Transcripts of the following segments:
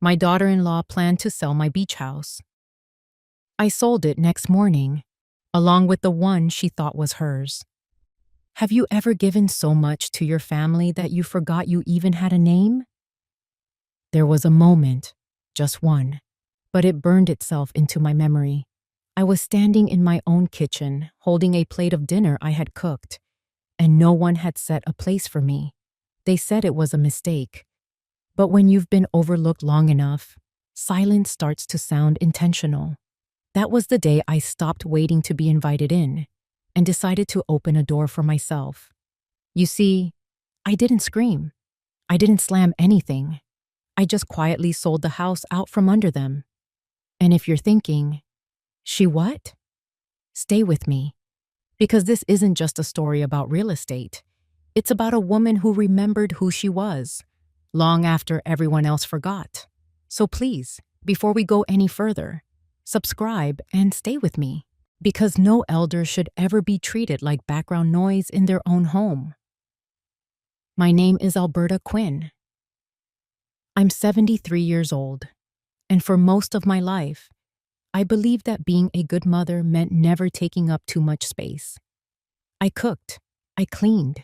My daughter-in-law planned to sell my beach house. I sold it next morning, along with the one she thought was hers. Have you ever given so much to your family that you forgot you even had a name? There was a moment, just one, but it burned itself into my memory. I was standing in my own kitchen, holding a plate of dinner I had cooked, and no one had set a place for me. They said it was a mistake. But when you've been overlooked long enough, silence starts to sound intentional. That was the day I stopped waiting to be invited in and decided to open a door for myself. You see, I didn't scream. I didn't slam anything. I just quietly sold the house out from under them. And if you're thinking, she what? Stay with me. Because this isn't just a story about real estate. It's about a woman who remembered who she was, long after everyone else forgot. So please, before we go any further, subscribe and stay with me. Because no elder should ever be treated like background noise in their own home. My name is Alberta Quinn. I'm 73 years old, and for most of my life, I believed that being a good mother meant never taking up too much space. I cooked, I cleaned,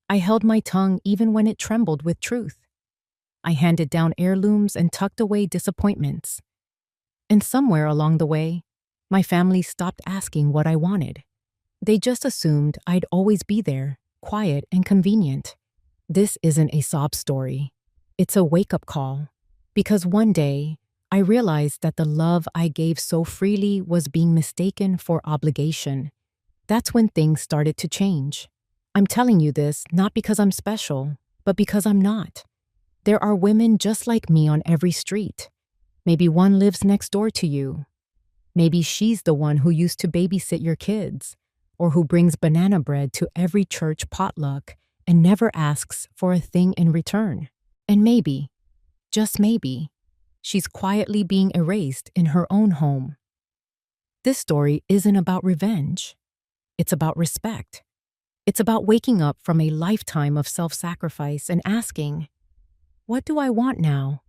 I held my tongue even when it trembled with truth. I handed down heirlooms and tucked away disappointments. And somewhere along the way, my family stopped asking what I wanted. They just assumed I'd always be there, quiet and convenient. This isn't a sob story. It's a wake-up call. Because one day, I realized that the love I gave so freely was being mistaken for obligation. That's when things started to change. I'm telling you this not because I'm special, but because I'm not. There are women just like me on every street. Maybe one lives next door to you. Maybe she's the one who used to babysit your kids, or who brings banana bread to every church potluck and never asks for a thing in return. And maybe, just maybe, she's quietly being erased in her own home. This story isn't about revenge. It's about respect. It's about waking up from a lifetime of self-sacrifice and asking, what do I want now?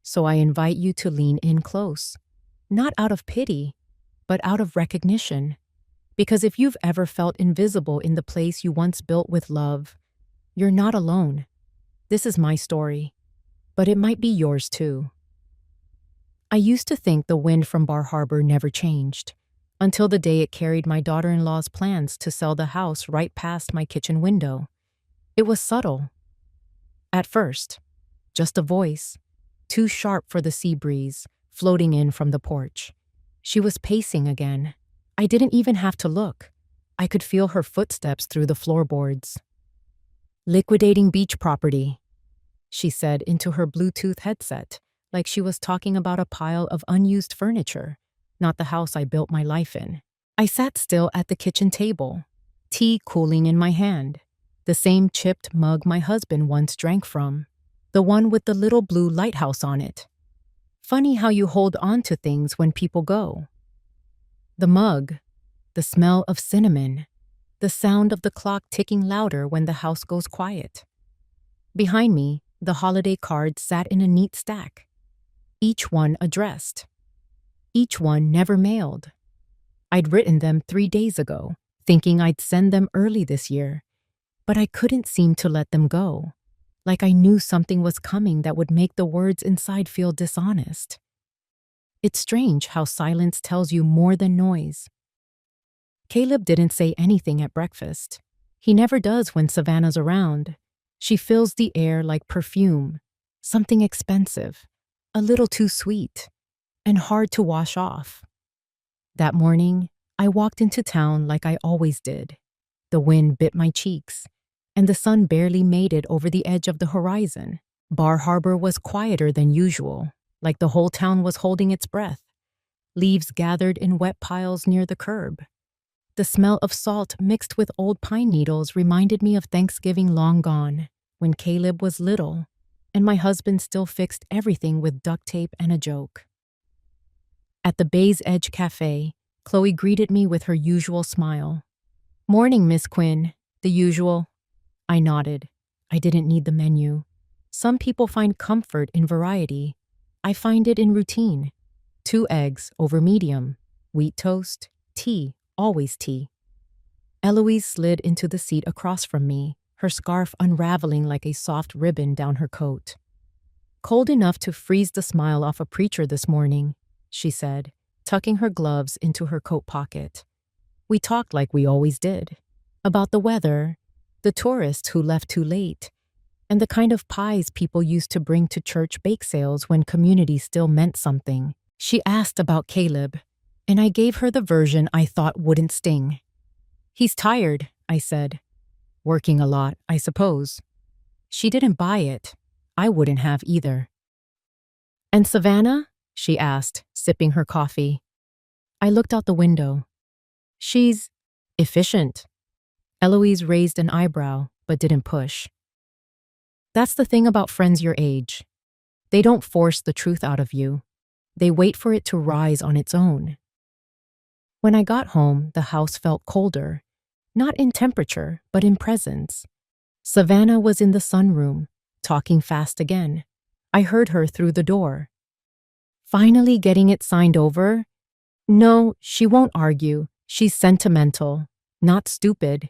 So I invite you to lean in close. Not out of pity, but out of recognition. Because if you've ever felt invisible in the place you once built with love, you're not alone. This is my story, but it might be yours too. I used to think the wind from Bar Harbor never changed, until the day it carried my daughter-in-law's plans to sell the house right past my kitchen window. It was subtle. At first, just a voice, too sharp for the sea breeze, floating in from the porch. She was pacing again. I didn't even have to look. I could feel her footsteps through the floorboards. Liquidating beach property, she said into her Bluetooth headset, like she was talking about a pile of unused furniture, not the house I built my life in. I sat still at the kitchen table, tea cooling in my hand, the same chipped mug my husband once drank from, the one with the little blue lighthouse on it. Funny how you hold on to things when people go. The mug, the smell of cinnamon, the sound of the clock ticking louder when the house goes quiet. Behind me, the holiday cards sat in a neat stack, each one addressed, each one never mailed. I'd written them 3 days ago, thinking I'd send them early this year, but I couldn't seem to let them go. Like I knew something was coming that would make the words inside feel dishonest. It's strange how silence tells you more than noise. Caleb didn't say anything at breakfast. He never does when Savannah's around. She fills the air like perfume, something expensive, a little too sweet, and hard to wash off. That morning, I walked into town like I always did. The wind bit my cheeks, and the sun barely made it over the edge of the horizon. Bar Harbor was quieter than usual, like the whole town was holding its breath. Leaves gathered in wet piles near the curb. The smell of salt mixed with old pine needles reminded me of Thanksgiving long gone, when Caleb was little, and my husband still fixed everything with duct tape and a joke. At the Bay's Edge Cafe, Chloe greeted me with her usual smile. "Morning, Miss Quinn. The usual." I nodded. I didn't need the menu. Some people find comfort in variety. I find it in routine. 2 eggs over medium, wheat toast, tea, always tea. Eloise slid into the seat across from me, her scarf unraveling like a soft ribbon down her coat. Cold enough to freeze the smile off a preacher this morning, she said, tucking her gloves into her coat pocket. We talked like we always did. About the weather, the tourists who left too late, and the kind of pies people used to bring to church bake sales when community still meant something. She asked about Caleb, and I gave her the version I thought wouldn't sting. He's tired, I said. Working a lot, I suppose. She didn't buy it. I wouldn't have either. And Savannah? She asked, sipping her coffee. I looked out the window. She's efficient. Eloise raised an eyebrow, but didn't push. That's the thing about friends your age. They don't force the truth out of you. They wait for it to rise on its own. When I got home, the house felt colder, not in temperature, but in presence. Savannah was in the sunroom, talking fast again. I heard her through the door. Finally getting it signed over? No, she won't argue. She's sentimental, not stupid.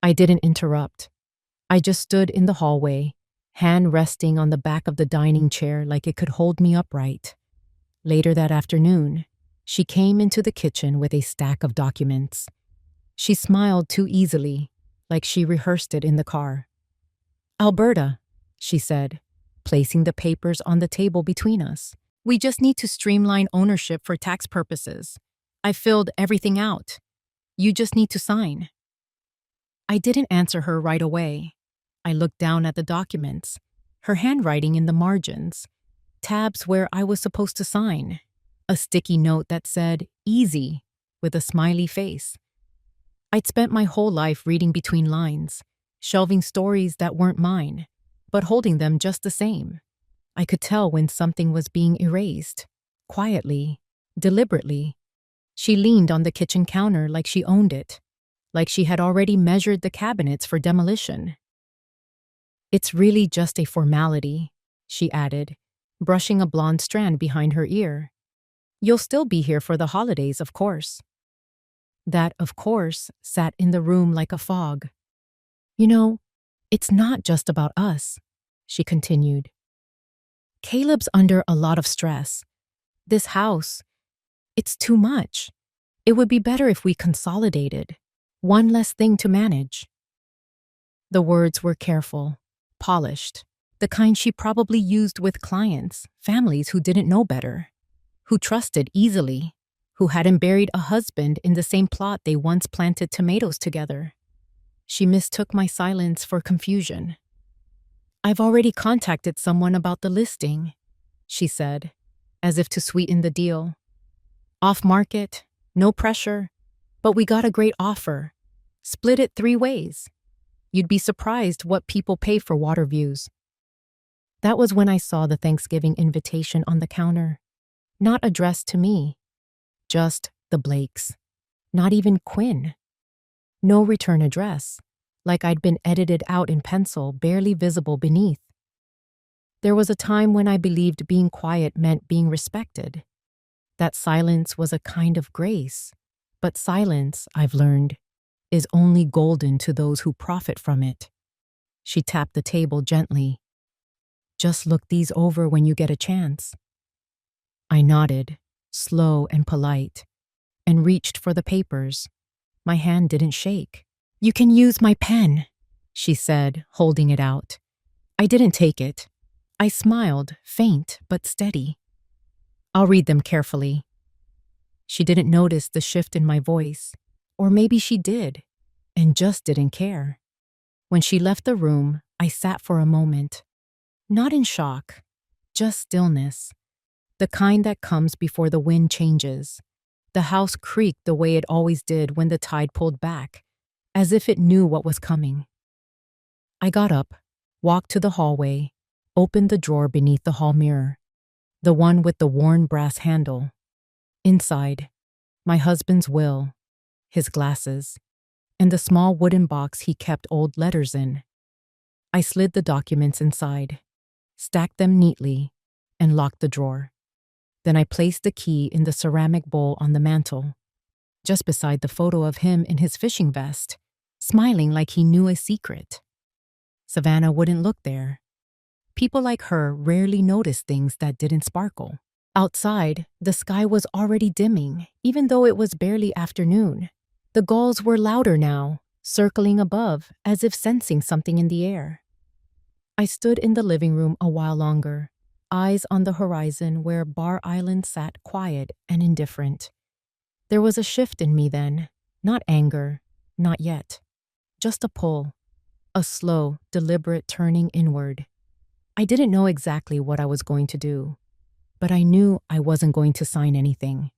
I didn't interrupt. I just stood in the hallway, hand resting on the back of the dining chair like it could hold me upright. Later that afternoon, she came into the kitchen with a stack of documents. She smiled too easily, like she rehearsed it in the car. Alberta, she said, placing the papers on the table between us. We just need to streamline ownership for tax purposes. I filled everything out. You just need to sign. I didn't answer her right away. I looked down at the documents, her handwriting in the margins, tabs where I was supposed to sign, a sticky note that said, easy, with a smiley face. I'd spent my whole life reading between lines, shelving stories that weren't mine, but holding them just the same. I could tell when something was being erased, quietly, deliberately. She leaned on the kitchen counter like she owned it, like she had already measured the cabinets for demolition. It's really just a formality, she added, brushing a blonde strand behind her ear. You'll still be here for the holidays, of course. That, of course, sat in the room like a fog. You know, it's not just about us, she continued. Caleb's under a lot of stress. This house, it's too much. It would be better if we consolidated. One less thing to manage. The words were careful, polished, the kind she probably used with clients, families who didn't know better, who trusted easily, who hadn't buried a husband in the same plot they once planted tomatoes together. She mistook my silence for confusion. I've already contacted someone about the listing, she said, as if to sweeten the deal. Off market, no pressure, but we got a great offer. Split it 3 ways. You'd be surprised what people pay for water views. That was when I saw the Thanksgiving invitation on the counter. Not addressed to me. Just the Blakes. Not even Quinn. No return address, like I'd been edited out in pencil, barely visible beneath. There was a time when I believed being quiet meant being respected. That silence was a kind of grace. But silence, I've learned, is only golden to those who profit from it. She tapped the table gently. Just look these over when you get a chance. I nodded, slow and polite, and reached for the papers. My hand didn't shake. You can use my pen, she said, holding it out. I didn't take it. I smiled, faint but steady. I'll read them carefully. She didn't notice the shift in my voice, or maybe she did, and just didn't care. When she left the room, I sat for a moment. Not in shock, just stillness. The kind that comes before the wind changes. The house creaked the way it always did when the tide pulled back, as if it knew what was coming. I got up, walked to the hallway, opened the drawer beneath the hall mirror, the one with the worn brass handle. Inside, my husband's will, his glasses, and the small wooden box he kept old letters in. I slid the documents inside, stacked them neatly, and locked the drawer. Then I placed the key in the ceramic bowl on the mantel, just beside the photo of him in his fishing vest, smiling like he knew a secret. Savannah wouldn't look there. People like her rarely noticed things that didn't sparkle. Outside, the sky was already dimming, even though it was barely afternoon. The gulls were louder now, circling above as if sensing something in the air. I stood in the living room a while longer, eyes on the horizon where Bar Island sat quiet and indifferent. There was a shift in me then, not anger, not yet. Just a pull, a slow, deliberate turning inward. I didn't know exactly what I was going to do, but I knew I wasn't going to sign anything.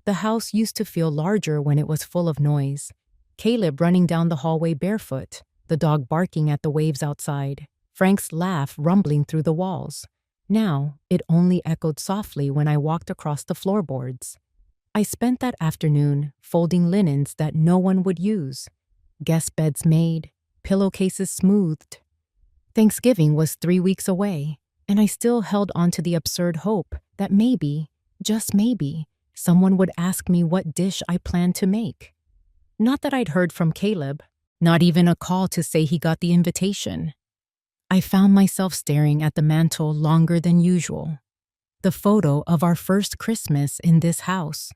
The house used to feel larger when it was full of noise. Caleb running down the hallway barefoot, the dog barking at the waves outside, Frank's laugh rumbling through the walls. Now, it only echoed softly when I walked across the floorboards. I spent that afternoon folding linens that no one would use, guest beds made, pillowcases smoothed. Thanksgiving was 3 weeks away, and I still held on to the absurd hope that maybe, just maybe, someone would ask me what dish I planned to make. Not that I'd heard from Caleb, not even a call to say he got the invitation. I found myself staring at the mantel longer than usual. The photo of our first Christmas in this house.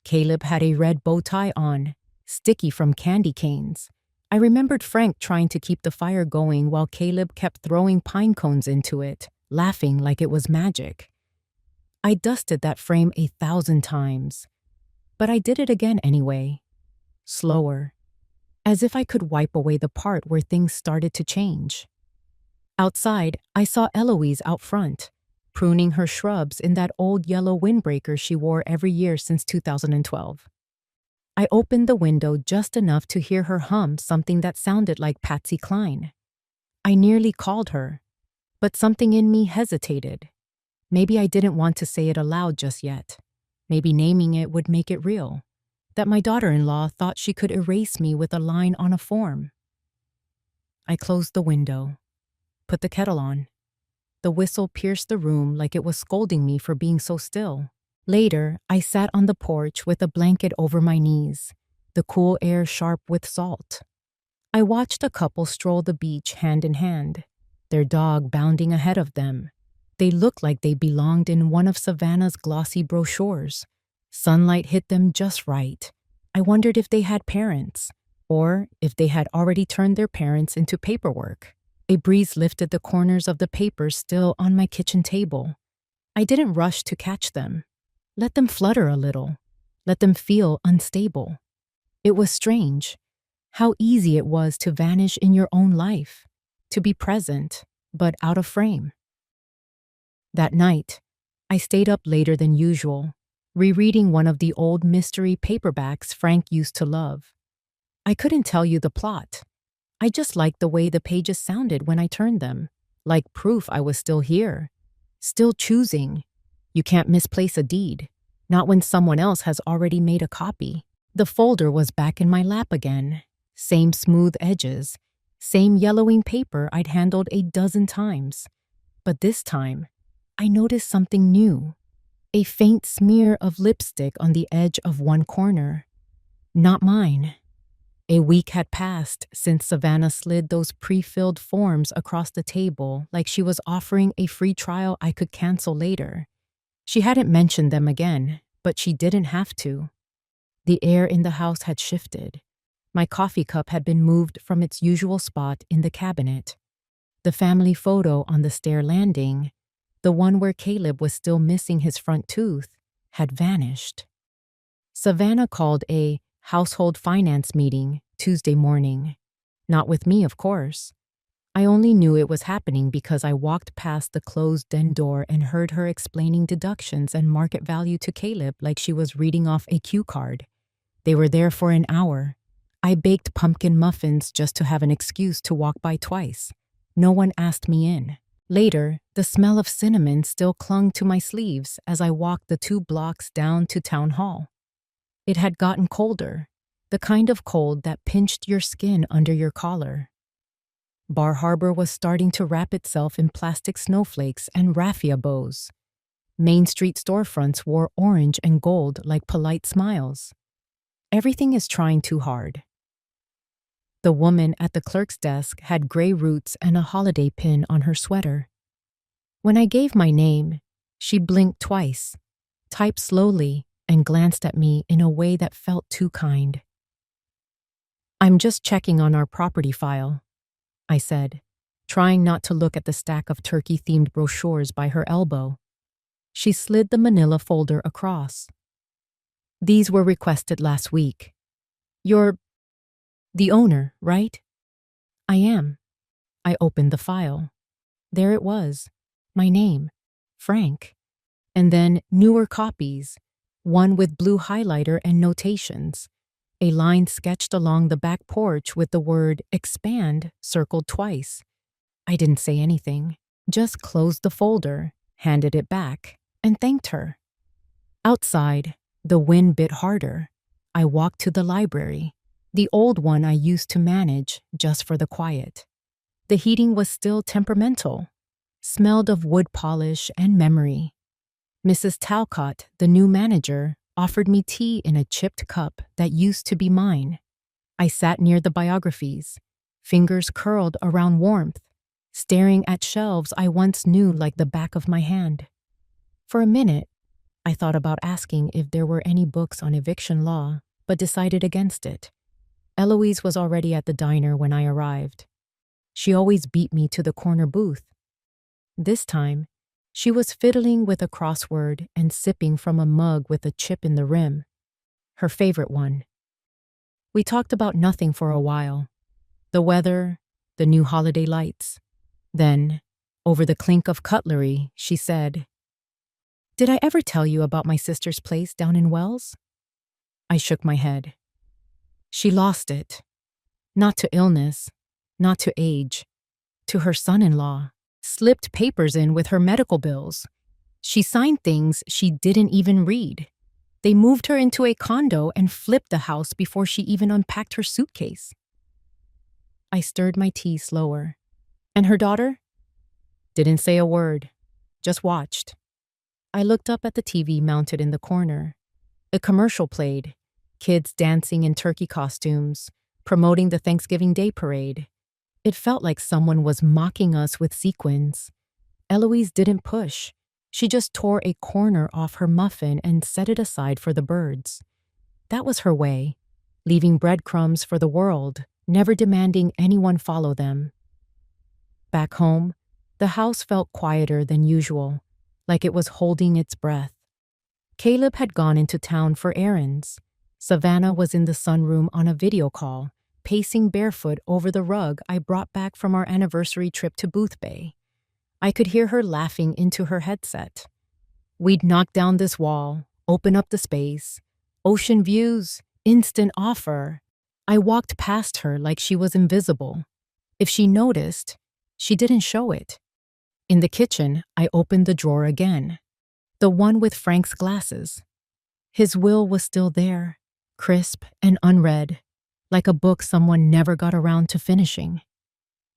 Caleb had a red bow tie on, sticky from candy canes. I remembered Frank trying to keep the fire going while Caleb kept throwing pine cones into it, laughing like it was magic. I dusted that frame 1,000 times, but I did it again anyway. Slower, as if I could wipe away the part where things started to change. Outside, I saw Eloise out front, pruning her shrubs in that old yellow windbreaker she wore every year since 2012. I opened the window just enough to hear her hum something that sounded like Patsy Cline. I nearly called her, but something in me hesitated. Maybe I didn't want to say it aloud just yet. Maybe naming it would make it real. That my daughter-in-law thought she could erase me with a line on a form. I closed the window, put the kettle on. The whistle pierced the room like it was scolding me for being so still. Later, I sat on the porch with a blanket over my knees, the cool air sharp with salt. I watched a couple stroll the beach hand in hand, their dog bounding ahead of them. They looked like they belonged in one of Savannah's glossy brochures. Sunlight hit them just right. I wondered if they had parents, or if they had already turned their parents into paperwork. A breeze lifted the corners of the papers still on my kitchen table. I didn't rush to catch them. Let them flutter a little. Let them feel unstable. It was strange how easy it was to vanish in your own life, to be present, but out of frame. That night, I stayed up later than usual, rereading one of the old mystery paperbacks Frank used to love. I couldn't tell you the plot. I just liked the way the pages sounded when I turned them, like proof I was still here, still choosing. You can't misplace a deed, not when someone else has already made a copy. The folder was back in my lap again, same smooth edges, same yellowing paper I'd handled 12 times. But this time, I noticed something new, a faint smear of lipstick on the edge of one corner. Not mine. A week had passed since Savannah slid those pre-filled forms across the table like she was offering a free trial I could cancel later. She hadn't mentioned them again, but she didn't have to. The air in the house had shifted. My coffee cup had been moved from its usual spot in the cabinet. The family photo on the stair landing, the one where Caleb was still missing his front tooth, had vanished. Savannah called a household finance meeting Tuesday morning. Not with me, of course. I only knew it was happening because I walked past the closed den door and heard her explaining deductions and market value to Caleb like she was reading off a cue card. They were there for an hour. I baked pumpkin muffins just to have an excuse to walk by twice. No one asked me in. Later, the smell of cinnamon still clung to my sleeves as I walked the 2 blocks down to town hall. It had gotten colder, the kind of cold that pinched your skin under your collar. Bar Harbor was starting to wrap itself in plastic snowflakes and raffia bows. Main Street storefronts wore orange and gold like polite smiles. Everything is trying too hard. The woman at the clerk's desk had gray roots and a holiday pin on her sweater. When I gave my name, she blinked twice, typed slowly, and glanced at me in a way that felt too kind. "I'm just checking on our property file," I said, trying not to look at the stack of turkey-themed brochures by her elbow. She slid the manila folder across. "These were requested last week. You're the owner, right?" "I am." I opened the file. There it was, my name, Frank. And then newer copies, one with blue highlighter and notations, a line sketched along the back porch with the word expand circled twice. I didn't say anything, just closed the folder, handed it back, and thanked her. Outside, the wind bit harder. I walked to the library, the old one I used to manage just for the quiet. The heating was still temperamental, smelled of wood polish and memory. Mrs. Talcott, the new manager, offered me tea in a chipped cup that used to be mine. I sat near the biographies, fingers curled around warmth, staring at shelves I once knew like the back of my hand. For a minute, I thought about asking if there were any books on eviction law, but decided against it. Eloise was already at the diner when I arrived. She always beat me to the corner booth. This time, she was fiddling with a crossword and sipping from a mug with a chip in the rim, her favorite one. We talked about nothing for a while. The weather, the new holiday lights. Then, over the clink of cutlery, she said, "Did I ever tell you about my sister's place down in Wells?" I shook my head. She lost it. Not to illness, not to age, to her son-in-law. Slipped papers in with her medical bills. She signed things she didn't even read. They moved her into a condo and flipped the house before she even unpacked her suitcase. I stirred my tea slower. And her daughter? Didn't say a word, just watched. I looked up at the TV mounted in the corner. A commercial played, kids dancing in turkey costumes, promoting the Thanksgiving Day parade. It felt like someone was mocking us with sequins. Eloise didn't push. She just tore a corner off her muffin and set it aside for the birds. That was her way, leaving breadcrumbs for the world, never demanding anyone follow them. Back home, the house felt quieter than usual, like it was holding its breath. Caleb had gone into town for errands. Savannah was in the sunroom on a video call, pacing barefoot over the rug I brought back from our anniversary trip to Boothbay. I could hear her laughing into her headset. We'd knock down this wall, open up the space. Ocean views, instant offer. I walked past her like she was invisible. If she noticed, she didn't show it. In the kitchen, I opened the drawer again. The one with Frank's glasses. His will was still there, crisp and unread, like a book someone never got around to finishing.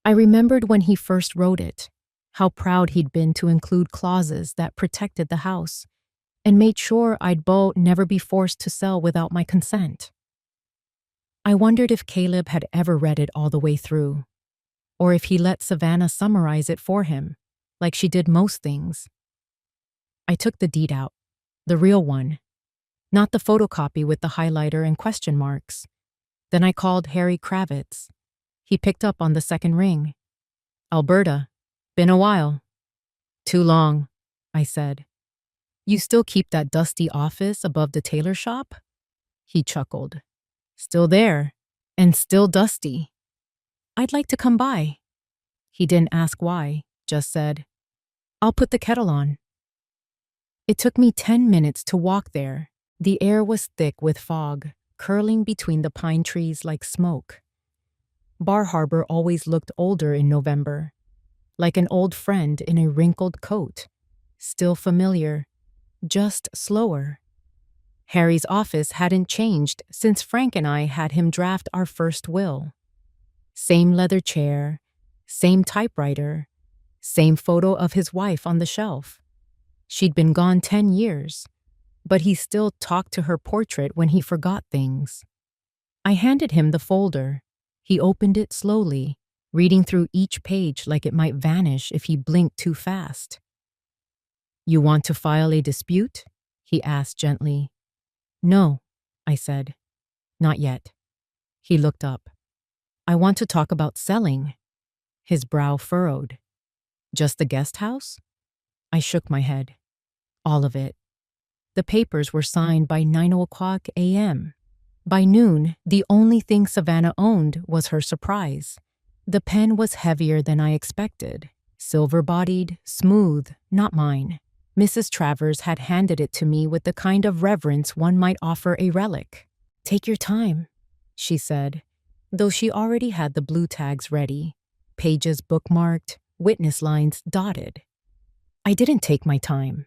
I remembered when he first wrote it, how proud he'd been to include clauses that protected the house and made sure I'd never be forced to sell without my consent. I wondered if Caleb had ever read it all the way through, or if he let Savannah summarize it for him, like she did most things. I took the deed out, the real one, not the photocopy with the highlighter and question marks. Then I called Harry Kravitz. He picked up on the second ring. "Alberta, been a while." "Too long," I said. "You still keep that dusty office above the tailor shop?" He chuckled. "Still there, and still dusty." "I'd like to come by." He didn't ask why, just said, "I'll put the kettle on." It took me 10 minutes to walk there. The air was thick with fog, curling between the pine trees like smoke. Bar Harbor always looked older in November, like an old friend in a wrinkled coat, still familiar, just slower. Harry's office hadn't changed since Frank and I had him draft our first will. Same leather chair, Same typewriter, same photo of his wife on the shelf. She'd been gone 10 years, but he still talked to her portrait when he forgot things. I handed him the folder. He opened it slowly, reading through each page like it might vanish if he blinked too fast. "You want to file a dispute?" he asked gently. "No," I said. "Not yet." He looked up. "I want to talk about selling." His brow furrowed. "Just the guest house?" I shook my head. "All of it." The papers were signed by 9 o'clock a.m. By noon, the only thing Savannah owned was her surprise. The pen was heavier than I expected. Silver-bodied, smooth, not mine. Mrs. Travers had handed it to me with the kind of reverence one might offer a relic. "Take your time," she said, though she already had the blue tags ready, pages bookmarked, witness lines dotted. I didn't take my time.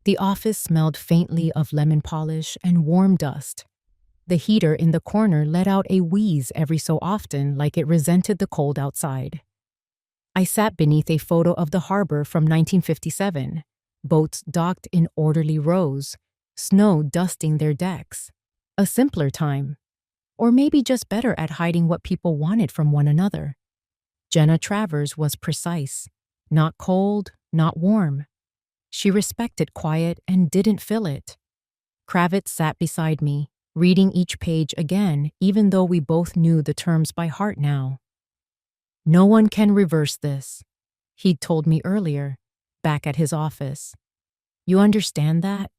The office smelled faintly of lemon polish and warm dust. The heater in the corner let out a wheeze every so often, like it resented the cold outside. I sat beneath a photo of the harbor from 1957, boats docked in orderly rows, snow dusting their decks. A simpler time, or maybe just better at hiding what people wanted from one another. Jenna Travers was precise, not cold, not warm. She respected quiet and didn't fill it. Kravitz sat beside me, reading each page again, even though we both knew the terms by heart now. "No one can reverse this," he'd told me earlier, back at his office. "You understand that?"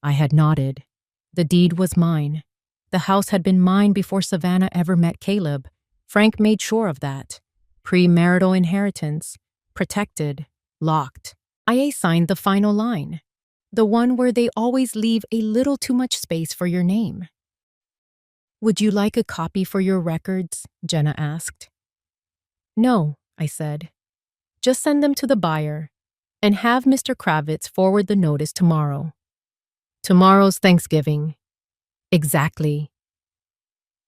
I had nodded. The deed was mine. The house had been mine before Savannah ever met Caleb. Frank made sure of that. Premarital inheritance, protected, locked. I signed the final line. The one where they always leave a little too much space for your name. "Would you like a copy for your records?" Jenna asked. "No," I said. "Just send them to the buyer, and have Mr. Kravitz forward the notice tomorrow." "Tomorrow's Thanksgiving." "Exactly."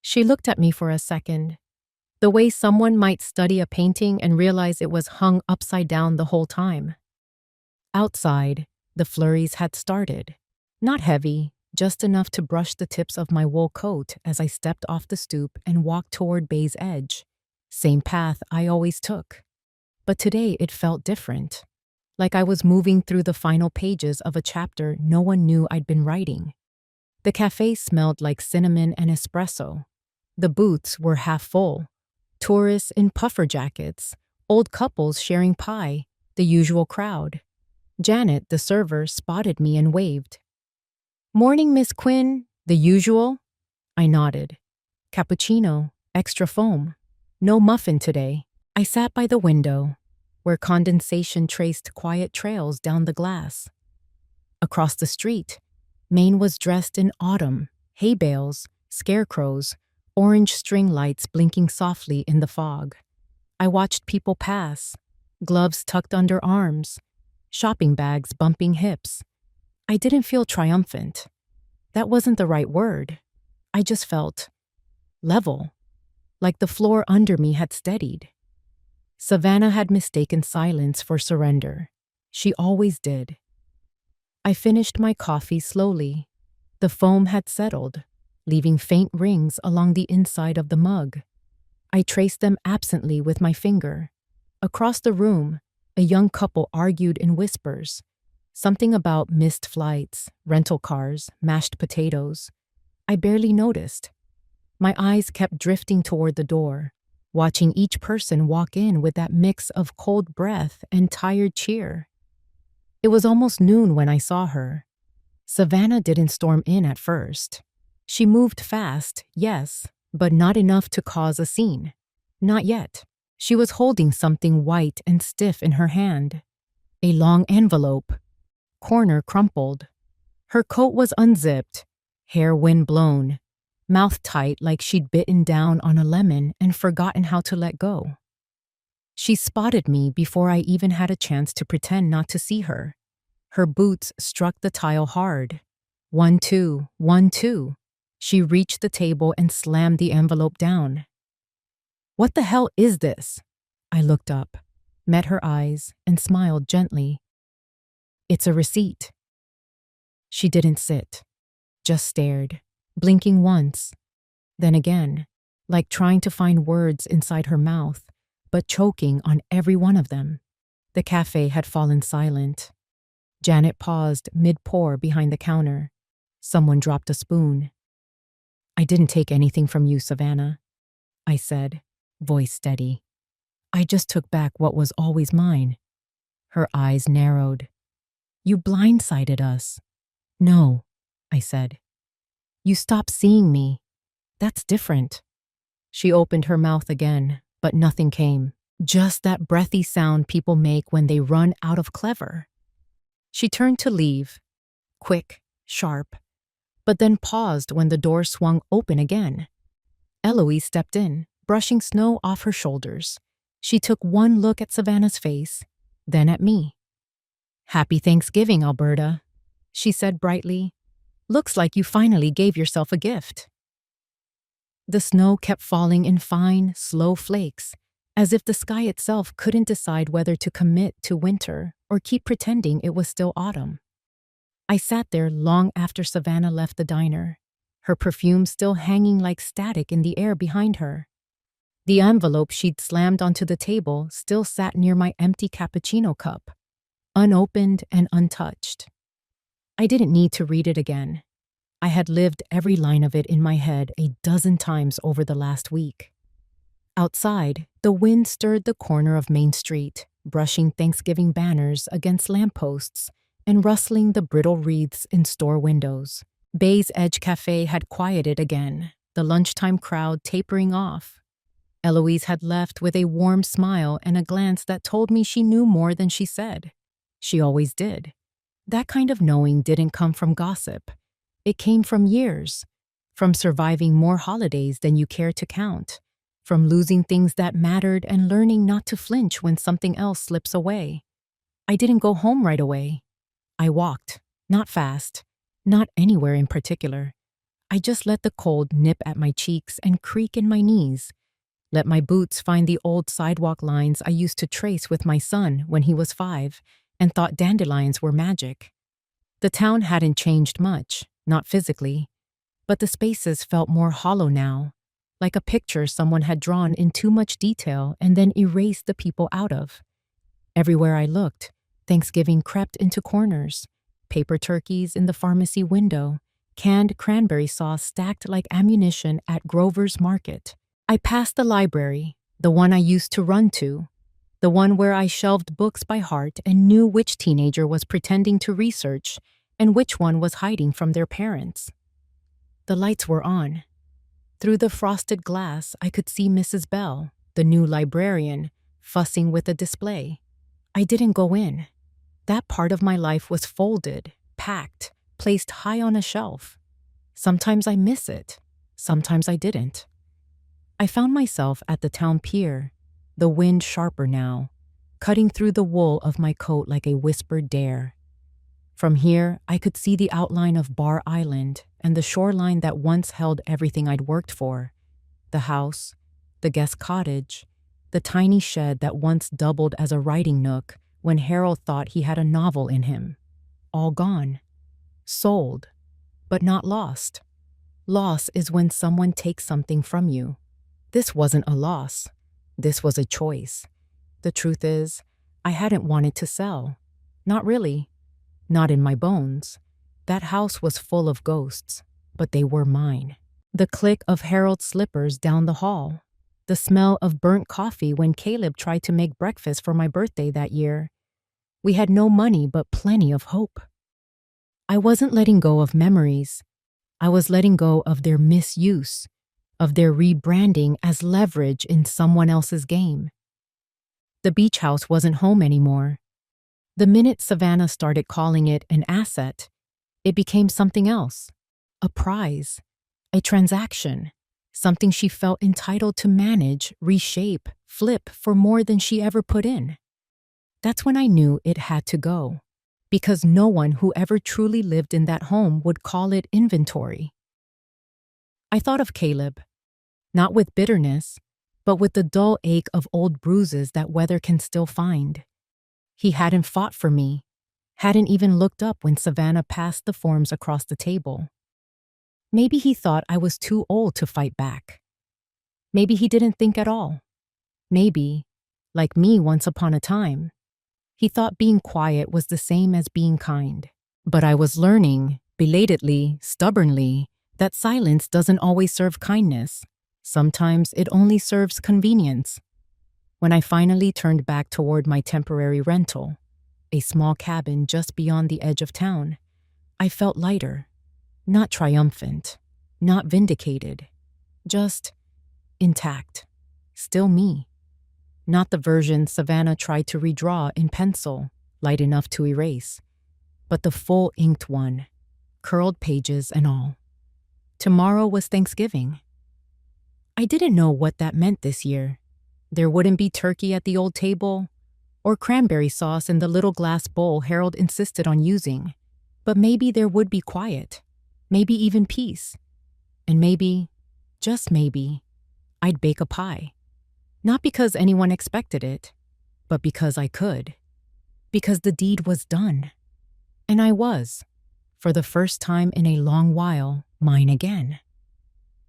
She looked at me for a second, the way someone might study a painting and realize it was hung upside down the whole time. Outside, the flurries had started. Not heavy, just enough to brush the tips of my wool coat as I stepped off the stoop and walked toward Bay's edge. Same path I always took. But today it felt different, like I was moving through the final pages of a chapter no one knew I'd been writing. The cafe smelled like cinnamon and espresso. The booths were half full. Tourists in puffer jackets, old couples sharing pie, the usual crowd. Janet, the server, spotted me and waved. "Morning, Miss Quinn. The usual?" I nodded. "Cappuccino, extra foam. No muffin today." I sat by the window, where condensation traced quiet trails down the glass. Across the street, Maine was dressed in autumn, hay bales, scarecrows, orange string lights blinking softly in the fog. I watched people pass, gloves tucked under arms, shopping bags bumping hips. I didn't feel triumphant. That wasn't the right word. I just felt level, like the floor under me had steadied. Savannah had mistaken silence for surrender. She always did. I finished my coffee slowly. The foam had settled, leaving faint rings along the inside of the mug. I traced them absently with my finger. Across the room, a young couple argued in whispers. Something about missed flights, rental cars, mashed potatoes. I barely noticed. My eyes kept drifting toward the door, watching each person walk in with that mix of cold breath and tired cheer. It was almost noon when I saw her. Savannah didn't storm in at first. She moved fast, yes, but not enough to cause a scene. Not yet. She was holding something white and stiff in her hand. A long envelope, corner crumpled. Her coat was unzipped, hair wind-blown, mouth tight like she'd bitten down on a lemon and forgotten how to let go. She spotted me before I even had a chance to pretend not to see her. Her boots struck the tile hard. 1, 2, 1, 2. She reached the table and slammed the envelope down. "What the hell is this?" I looked up, met her eyes, and smiled gently. It's a receipt. She didn't sit, just stared, blinking once, then again, like trying to find words inside her mouth, but choking on every one of them. The cafe had fallen silent. Janet paused mid-pour behind the counter. Someone dropped a spoon. I didn't take anything from you, Savannah, I said, voice steady. I just took back what was always mine. Her eyes narrowed. You blindsided us. No, I said. You stopped seeing me. That's different. She opened her mouth again, but nothing came. Just that breathy sound people make when they run out of clever. She turned to leave, quick, sharp, but then paused when the door swung open again. Eloise stepped in, brushing snow off her shoulders. She took one look at Savannah's face, then at me. Happy Thanksgiving, Alberta, she said brightly. Looks like you finally gave yourself a gift. The snow kept falling in fine, slow flakes, as if the sky itself couldn't decide whether to commit to winter or keep pretending it was still autumn. I sat there long after Savannah left the diner, her perfume still hanging like static in the air behind her. The envelope she'd slammed onto the table still sat near my empty cappuccino cup, unopened and untouched. I didn't need to read it again. I had lived every line of it in my head a dozen times over the last week. Outside, the wind stirred the corner of Main Street, brushing Thanksgiving banners against lampposts and rustling the brittle wreaths in store windows. Bay's Edge Cafe had quieted again, the lunchtime crowd tapering off. Eloise had left with a warm smile and a glance that told me she knew more than she said. She always did. That kind of knowing didn't come from gossip. It came from years, from surviving more holidays than you care to count, from losing things that mattered and learning not to flinch when something else slips away. I didn't go home right away. I walked, not fast, not anywhere in particular. I just let the cold nip at my cheeks and creak in my knees, let my boots find the old sidewalk lines I used to trace with my son when he was 5 and thought dandelions were magic. The town hadn't changed much, not physically, but the spaces felt more hollow now, like a picture someone had drawn in too much detail and then erased the people out of. Everywhere I looked, Thanksgiving crept into corners, paper turkeys in the pharmacy window, canned cranberry sauce stacked like ammunition at Grover's Market. I passed the library, the one I used to run to, the one where I shelved books by heart and knew which teenager was pretending to research and which one was hiding from their parents. The lights were on. Through the frosted glass, I could see Mrs. Bell, the new librarian, fussing with a display. I didn't go in. That part of my life was folded, packed, placed high on a shelf. Sometimes I miss it. Sometimes I didn't. I found myself at the town pier, the wind sharper now, cutting through the wool of my coat like a whispered dare. From here, I could see the outline of Bar Island and the shoreline that once held everything I'd worked for. The house, the guest cottage, the tiny shed that once doubled as a writing nook when Harold thought he had a novel in him. All gone. Sold, but not lost. Loss is when someone takes something from you. This wasn't a loss. This was a choice. The truth is, I hadn't wanted to sell. Not really. Not in my bones. That house was full of ghosts, but they were mine. The click of Harold's slippers down the hall. The smell of burnt coffee when Caleb tried to make breakfast for my birthday that year. We had no money but plenty of hope. I wasn't letting go of memories. I was letting go of their misuse, of their rebranding as leverage in someone else's game. The beach house wasn't home anymore. The minute Savannah started calling it an asset, it became something else, a prize, a transaction, something she felt entitled to manage, reshape, flip for more than she ever put in. That's when I knew it had to go, because no one who ever truly lived in that home would call it inventory. I thought of Caleb, not with bitterness, but with the dull ache of old bruises that weather can still find. He hadn't fought for me, hadn't even looked up when Savannah passed the forms across the table. Maybe he thought I was too old to fight back. Maybe he didn't think at all. Maybe, like me once upon a time, he thought being quiet was the same as being kind. But I was learning, belatedly, stubbornly, that silence doesn't always serve kindness. Sometimes it only serves convenience. When I finally turned back toward my temporary rental, a small cabin just beyond the edge of town, I felt lighter, not triumphant, not vindicated, just intact, still me. Not the version Savannah tried to redraw in pencil, light enough to erase, but the full inked one, curled pages and all. Tomorrow was Thanksgiving. I didn't know what that meant this year. There wouldn't be turkey at the old table, or cranberry sauce in the little glass bowl Harold insisted on using, but maybe there would be quiet, maybe even peace, and maybe, just maybe, I'd bake a pie. Not because anyone expected it, but because I could. Because the deed was done. And I was, for the first time in a long while, mine again.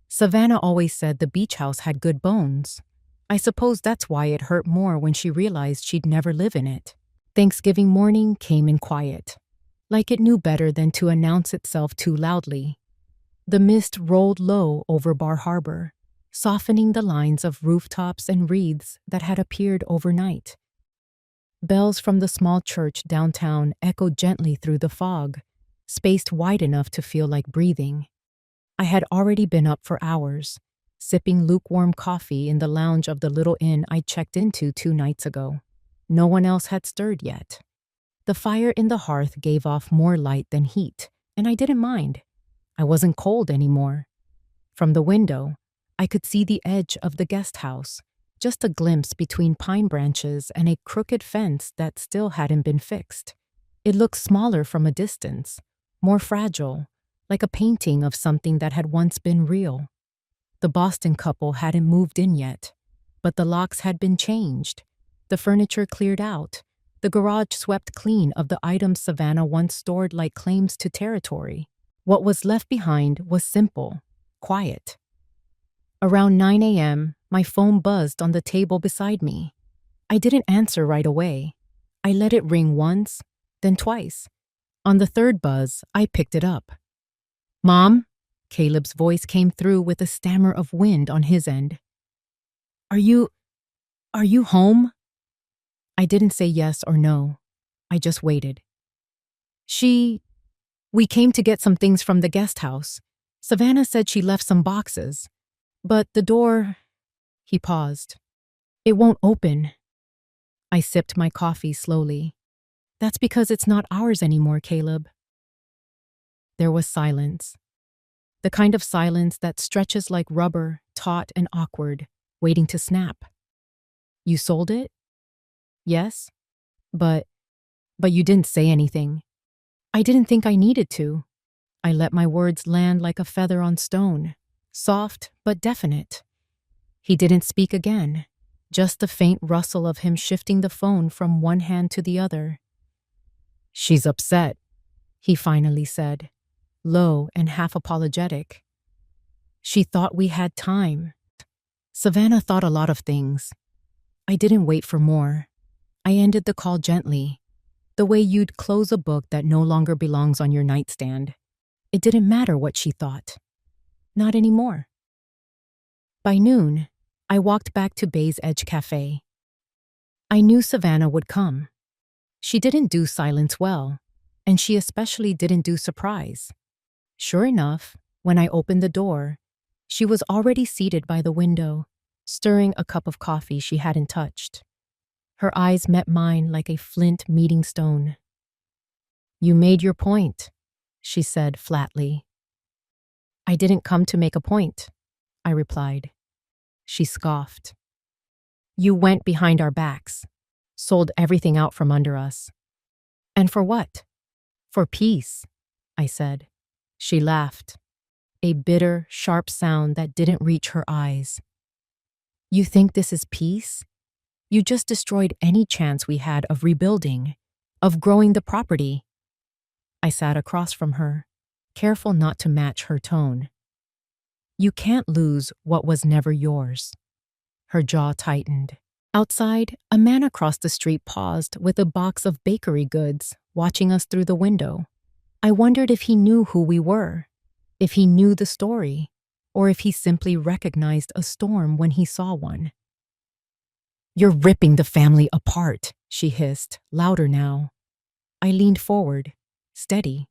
Savannah always said the beach house had good bones. I suppose that's why it hurt more when she realized she'd never live in it. Thanksgiving morning came in quiet, like it knew better than to announce itself too loudly. The mist rolled low over Bar Harbor, softening the lines of rooftops and wreaths that had appeared overnight. Bells from the small church downtown echoed gently through the fog, spaced wide enough to feel like breathing. I had already been up for hours, sipping lukewarm coffee in the lounge of the little inn I checked into 2 nights ago. No one else had stirred yet. The fire in the hearth gave off more light than heat, and I didn't mind. I wasn't cold anymore. From the window, I could see the edge of the guest house, just a glimpse between pine branches and a crooked fence that still hadn't been fixed. It looked smaller from a distance, more fragile, like a painting of something that had once been real. The Boston couple hadn't moved in yet, but the locks had been changed, the furniture cleared out, the garage swept clean of the items Savannah once stored like claims to territory. What was left behind was simple, quiet. Around 9 a.m., my phone buzzed on the table beside me. I didn't answer right away. I let it ring once, then twice. On the third buzz, I picked it up. "Mom?" Caleb's voice came through with a stammer of wind on his end. Are you home?" I didn't say yes or no. I just waited. We came to get some things from the guest house. Savannah said she left some boxes. But the door," he paused. "It won't open." I sipped my coffee slowly. "That's because it's not ours anymore, Caleb." There was silence. The kind of silence that stretches like rubber, taut and awkward, waiting to snap. "You sold it?" "Yes. But you didn't say anything." "I didn't think I needed to." I let my words land like a feather on stone. Soft but definite. He didn't speak again, just the faint rustle of him shifting the phone from one hand to the other. "She's upset," he finally said, low and half apologetic. "She thought we had time." Savannah thought a lot of things. I didn't wait for more. I ended the call gently, the way you'd close a book that no longer belongs on your nightstand. It didn't matter what she thought. Not anymore. By noon, I walked back to Bay's Edge Cafe. I knew Savannah would come. She didn't do silence well, and she especially didn't do surprise. Sure enough, when I opened the door, she was already seated by the window, stirring a cup of coffee she hadn't touched. Her eyes met mine like a flint meeting stone. "You made your point," she said flatly. "I didn't come to make a point," I replied. She scoffed. "You went behind our backs, sold everything out from under us." "And for what?" "For peace," I said. She laughed, a bitter, sharp sound that didn't reach her eyes. You think this is peace? You just destroyed any chance we had of rebuilding, of growing the property. I sat across from her, careful not to match her tone. You can't lose what was never yours. Her jaw tightened. Outside, a man across the street paused with a box of bakery goods, watching us through the window. I wondered if he knew who we were, if he knew the story, or if he simply recognized a storm when he saw one. You're ripping the family apart, she hissed, louder now. I leaned forward, steady.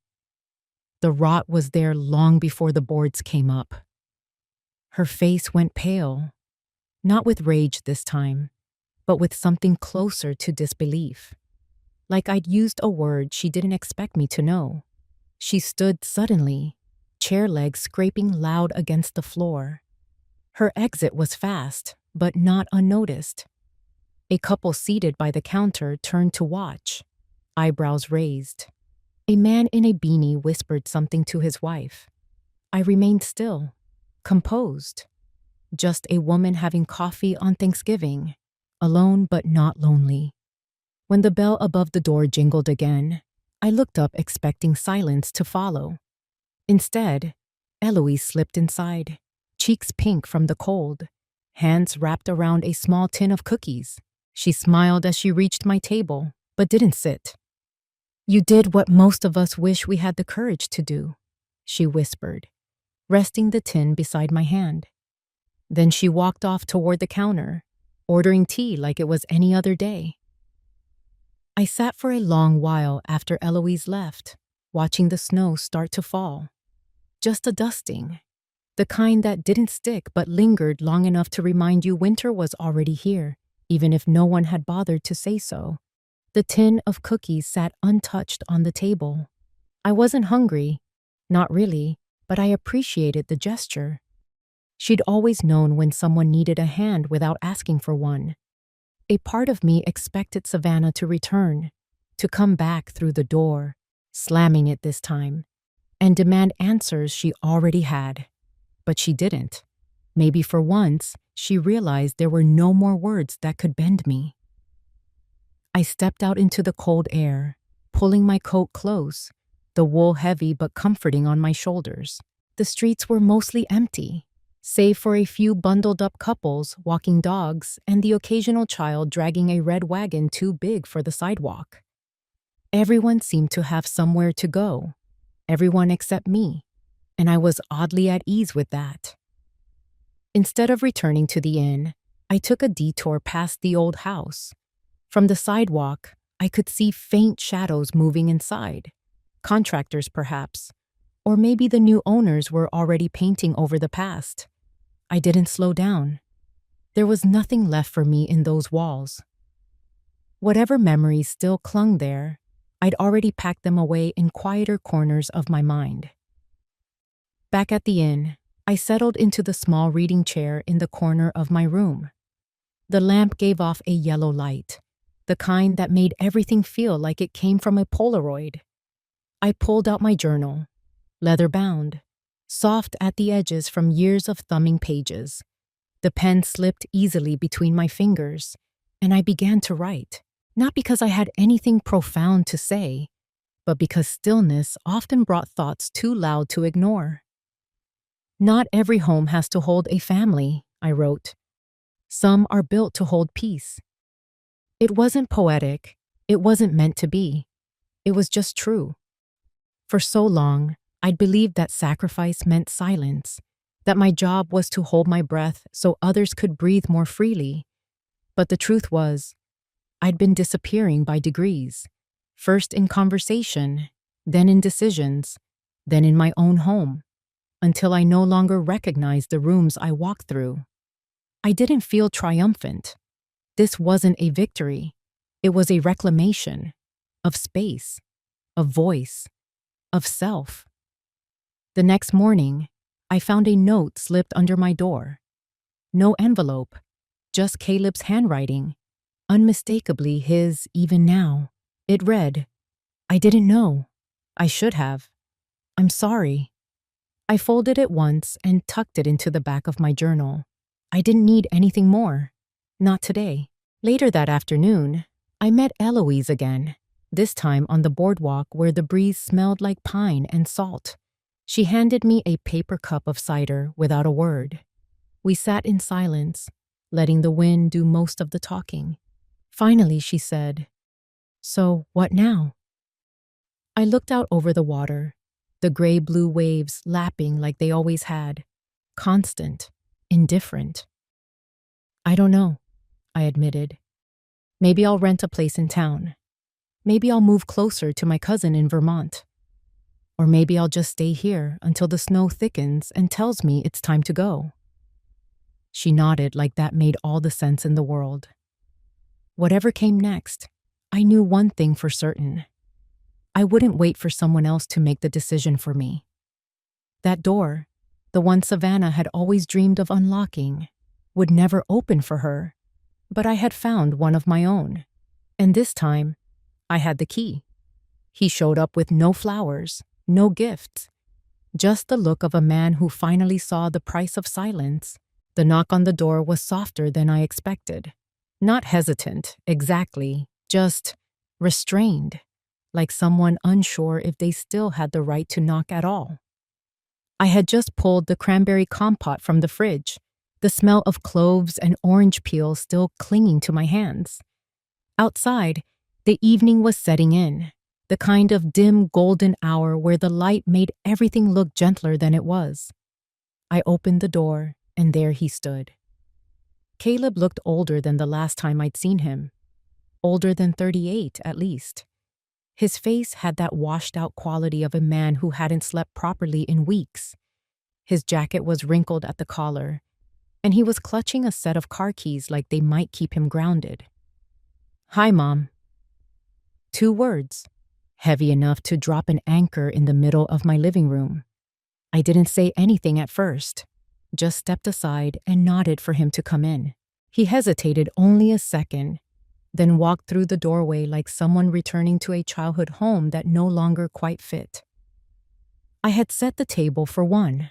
The rot was there long before the boards came up. Her face went pale, not with rage this time, but with something closer to disbelief. Like I'd used a word she didn't expect me to know. She stood suddenly, chair legs scraping loud against the floor. Her exit was fast, but not unnoticed. A couple seated by the counter turned to watch, eyebrows raised. A man in a beanie whispered something to his wife. I remained still, composed. Just a woman having coffee on Thanksgiving, alone but not lonely. When the bell above the door jingled again, I looked up expecting silence to follow. Instead, Eloise slipped inside, cheeks pink from the cold, hands wrapped around a small tin of cookies. She smiled as she reached my table, but didn't sit. You did what most of us wish we had the courage to do, she whispered, resting the tin beside my hand. Then she walked off toward the counter, ordering tea like it was any other day. I sat for a long while after Eloise left, watching the snow start to fall. Just a dusting, the kind that didn't stick but lingered long enough to remind you winter was already here, even if no one had bothered to say so. The tin of cookies sat untouched on the table. I wasn't hungry, not really, but I appreciated the gesture. She'd always known when someone needed a hand without asking for one. A part of me expected Savannah to return, to come back through the door, slamming it this time, and demand answers she already had. But she didn't. Maybe for once, she realized there were no more words that could bend me. I stepped out into the cold air, pulling my coat close, the wool heavy but comforting on my shoulders. The streets were mostly empty, save for a few bundled-up couples walking dogs and the occasional child dragging a red wagon too big for the sidewalk. Everyone seemed to have somewhere to go, everyone except me, and I was oddly at ease with that. Instead of returning to the inn, I took a detour past the old house. From the sidewalk, I could see faint shadows moving inside, contractors perhaps, or maybe the new owners were already painting over the past. I didn't slow down. There was nothing left for me in those walls. Whatever memories still clung there, I'd already packed them away in quieter corners of my mind. Back at the inn, I settled into the small reading chair in the corner of my room. The lamp gave off a yellow light, the kind that made everything feel like it came from a Polaroid. I pulled out my journal, leather-bound, soft at the edges from years of thumbing pages. The pen slipped easily between my fingers, and I began to write, not because I had anything profound to say, but because stillness often brought thoughts too loud to ignore. Not every home has to hold a family, I wrote. Some are built to hold peace. It wasn't poetic, it wasn't meant to be. It was just true. For so long, I'd believed that sacrifice meant silence, that my job was to hold my breath so others could breathe more freely. But the truth was, I'd been disappearing by degrees, first in conversation, then in decisions, then in my own home, until I no longer recognized the rooms I walked through. I didn't feel triumphant. This wasn't a victory. It was a reclamation of space, of voice, of self. The next morning, I found a note slipped under my door. No envelope, just Caleb's handwriting, unmistakably his even now. It read, "I didn't know. I should have. I'm sorry." I folded it once and tucked it into the back of my journal. I didn't need anything more. Not today. Later that afternoon, I met Eloise again, this time on the boardwalk where the breeze smelled like pine and salt. She handed me a paper cup of cider without a word. We sat in silence, letting the wind do most of the talking. Finally, she said, "So, what now?" I looked out over the water, the gray-blue waves lapping like they always had, constant, indifferent. "I don't know," I admitted. "Maybe I'll rent a place in town. Maybe I'll move closer to my cousin in Vermont. Or maybe I'll just stay here until the snow thickens and tells me it's time to go." She nodded like that made all the sense in the world. Whatever came next, I knew one thing for certain. I wouldn't wait for someone else to make the decision for me. That door, the one Savannah had always dreamed of unlocking, would never open for her, but I had found one of my own. And this time, I had the key. He showed up with no flowers, no gifts, just the look of a man who finally saw the price of silence. The knock on the door was softer than I expected. Not hesitant, exactly, just restrained, like someone unsure if they still had the right to knock at all. I had just pulled the cranberry compote from the fridge, the smell of cloves and orange peel still clinging to my hands. Outside, the evening was setting in, the kind of dim golden hour where the light made everything look gentler than it was. I opened the door, and there he stood. Caleb looked older than the last time I'd seen him. Older than 38, at least. His face had that washed-out quality of a man who hadn't slept properly in weeks. His jacket was wrinkled at the collar, and he was clutching a set of car keys like they might keep him grounded. "Hi, Mom." 2 words, heavy enough to drop an anchor in the middle of my living room. I didn't say anything at first, just stepped aside and nodded for him to come in. He hesitated only a second, then walked through the doorway like someone returning to a childhood home that no longer quite fit. I had set the table for one,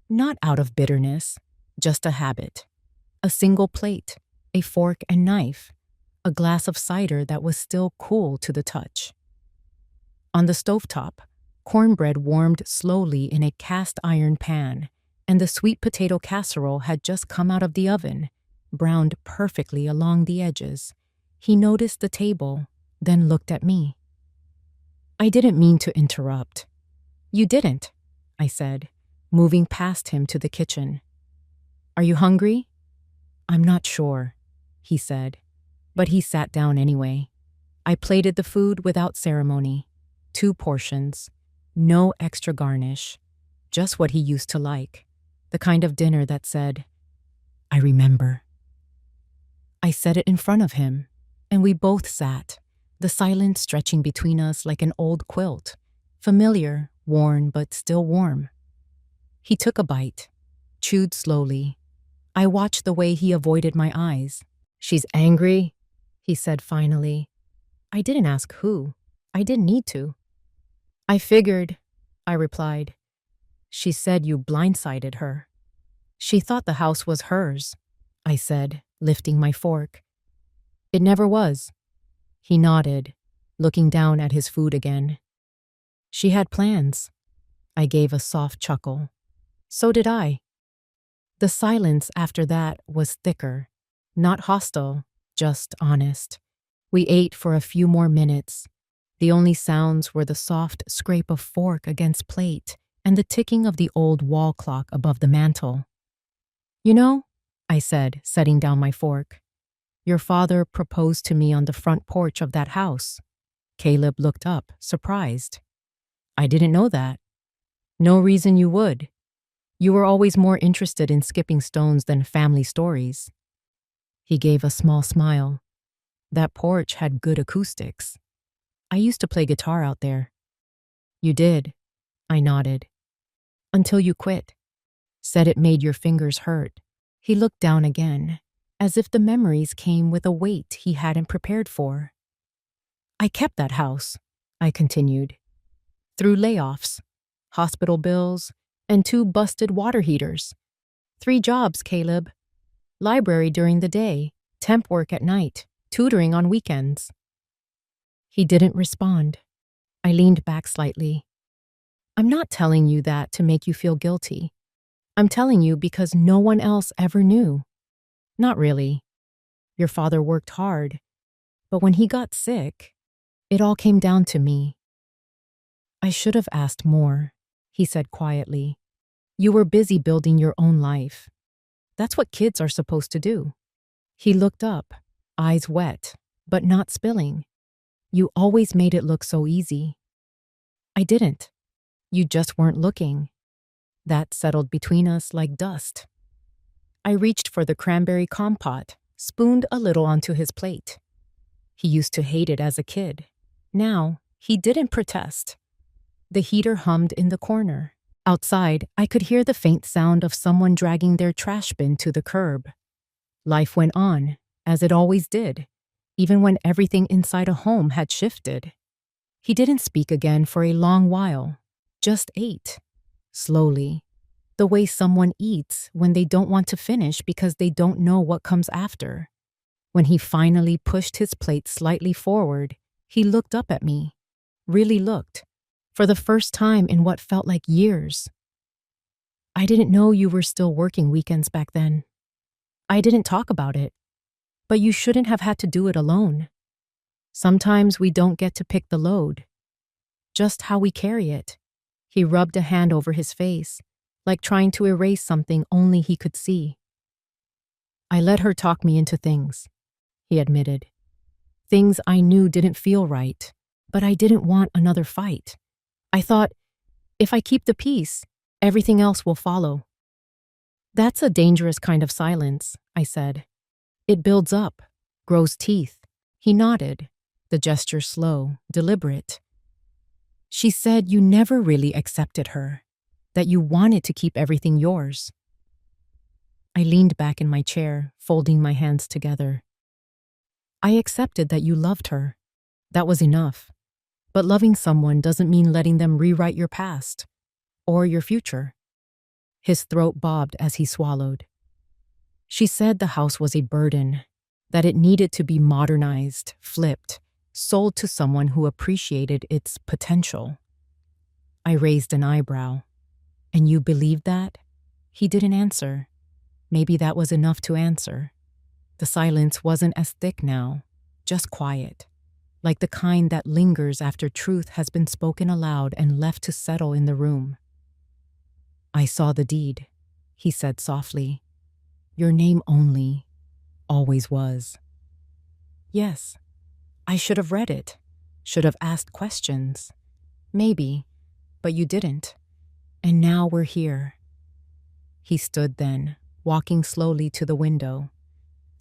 not out of bitterness, just a habit. A single plate, a fork and knife, a glass of cider that was still cool to the touch. On the stovetop, cornbread warmed slowly in a cast-iron pan, and the sweet potato casserole had just come out of the oven, browned perfectly along the edges. He noticed the table, then looked at me. I didn't mean to interrupt. "You didn't," I said, moving past him to the kitchen. "Are you hungry?" "I'm not sure," he said, but he sat down anyway. I plated the food without ceremony. 2 portions, no extra garnish, just what he used to like. The kind of dinner that said, "I remember." I set it in front of him, and we both sat, the silence stretching between us like an old quilt, familiar, worn, but still warm. He took a bite, chewed slowly. I watched the way he avoided my eyes. "She's angry," he said finally. I didn't ask who. I didn't need to. "I figured," I replied. "She said you blindsided her." "She thought the house was hers," I said, lifting my fork. "It never was." He nodded, looking down at his food again. "She had plans." I gave a soft chuckle. "So did I." The silence after that was thicker, not hostile, just honest. We ate for a few more minutes. The only sounds were the soft scrape of fork against plate and the ticking of the old wall clock above the mantel. "You know," I said, setting down my fork, "your father proposed to me on the front porch of that house." Caleb looked up, surprised. "I didn't know that." "No reason you would. You were always more interested in skipping stones than family stories." He gave a small smile. "That porch had good acoustics. I used to play guitar out there." "You did," I nodded. "Until you quit. Said it made your fingers hurt." He looked down again, as if the memories came with a weight he hadn't prepared for. "I kept that house," I continued, "through layoffs, hospital bills, and 2 busted water heaters. 3 jobs, Caleb. Library during the day, temp work at night, tutoring on weekends. He didn't respond. I leaned back slightly. I'm not telling you that to make you feel guilty. I'm telling you because no one else ever knew. Not really. Your father worked hard, but when he got sick, it all came down to me. I should have asked more, he said quietly. You were busy building your own life. That's what kids are supposed to do. He looked up, eyes wet, but not spilling. You always made it look so easy. I didn't. You just weren't looking. That settled between us like dust. I reached for the cranberry compote, spooned a little onto his plate. He used to hate it as a kid. Now, he didn't protest. The heater hummed in the corner. Outside, I could hear the faint sound of someone dragging their trash bin to the curb. Life went on, as it always did, even when everything inside a home had shifted. He didn't speak again for a long while, just ate. Slowly, the way someone eats when they don't want to finish because they don't know what comes after. When he finally pushed his plate slightly forward, he looked up at me. Really looked. For the first time in what felt like years. I didn't know you were still working weekends back then. I didn't talk about it. But you shouldn't have had to do it alone. Sometimes we don't get to pick the load. Just how we carry it. He rubbed a hand over his face, like trying to erase something only he could see. I let her talk me into things, he admitted. Things I knew didn't feel right, but I didn't want another fight. I thought, if I keep the peace, everything else will follow. That's a dangerous kind of silence, I said. It builds up, grows teeth. He nodded, the gesture slow, deliberate. She said you never really accepted her, that you wanted to keep everything yours. I leaned back in my chair, folding my hands together. I accepted that you loved her. That was enough. But loving someone doesn't mean letting them rewrite your past or your future. His throat bobbed as he swallowed. She said the house was a burden, that it needed to be modernized, flipped, sold to someone who appreciated its potential. I raised an eyebrow. And you believed that? He didn't answer. Maybe that was enough to answer. The silence wasn't as thick now, just quiet. Like the kind that lingers after truth has been spoken aloud and left to settle in the room. I saw the deed, he said softly. Your name only, always was. Yes, I should have read it, should have asked questions. Maybe, but you didn't. And now we're here. He stood then, walking slowly to the window.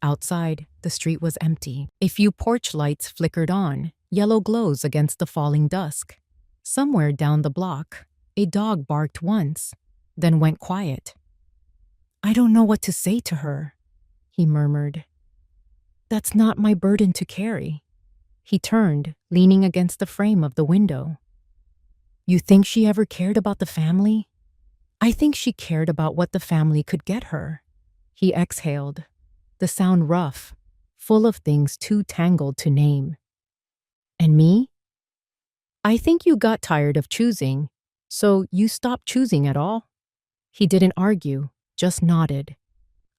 Outside, the street was empty. A few porch lights flickered on, yellow glows against the falling dusk. Somewhere down the block, a dog barked once, then went quiet. I don't know what to say to her, he murmured. That's not my burden to carry. He turned, leaning against the frame of the window. You think she ever cared about the family? I think she cared about what the family could get her. He exhaled, the sound rough, full of things too tangled to name. And me? I think you got tired of choosing, so you stopped choosing at all. He didn't argue, just nodded.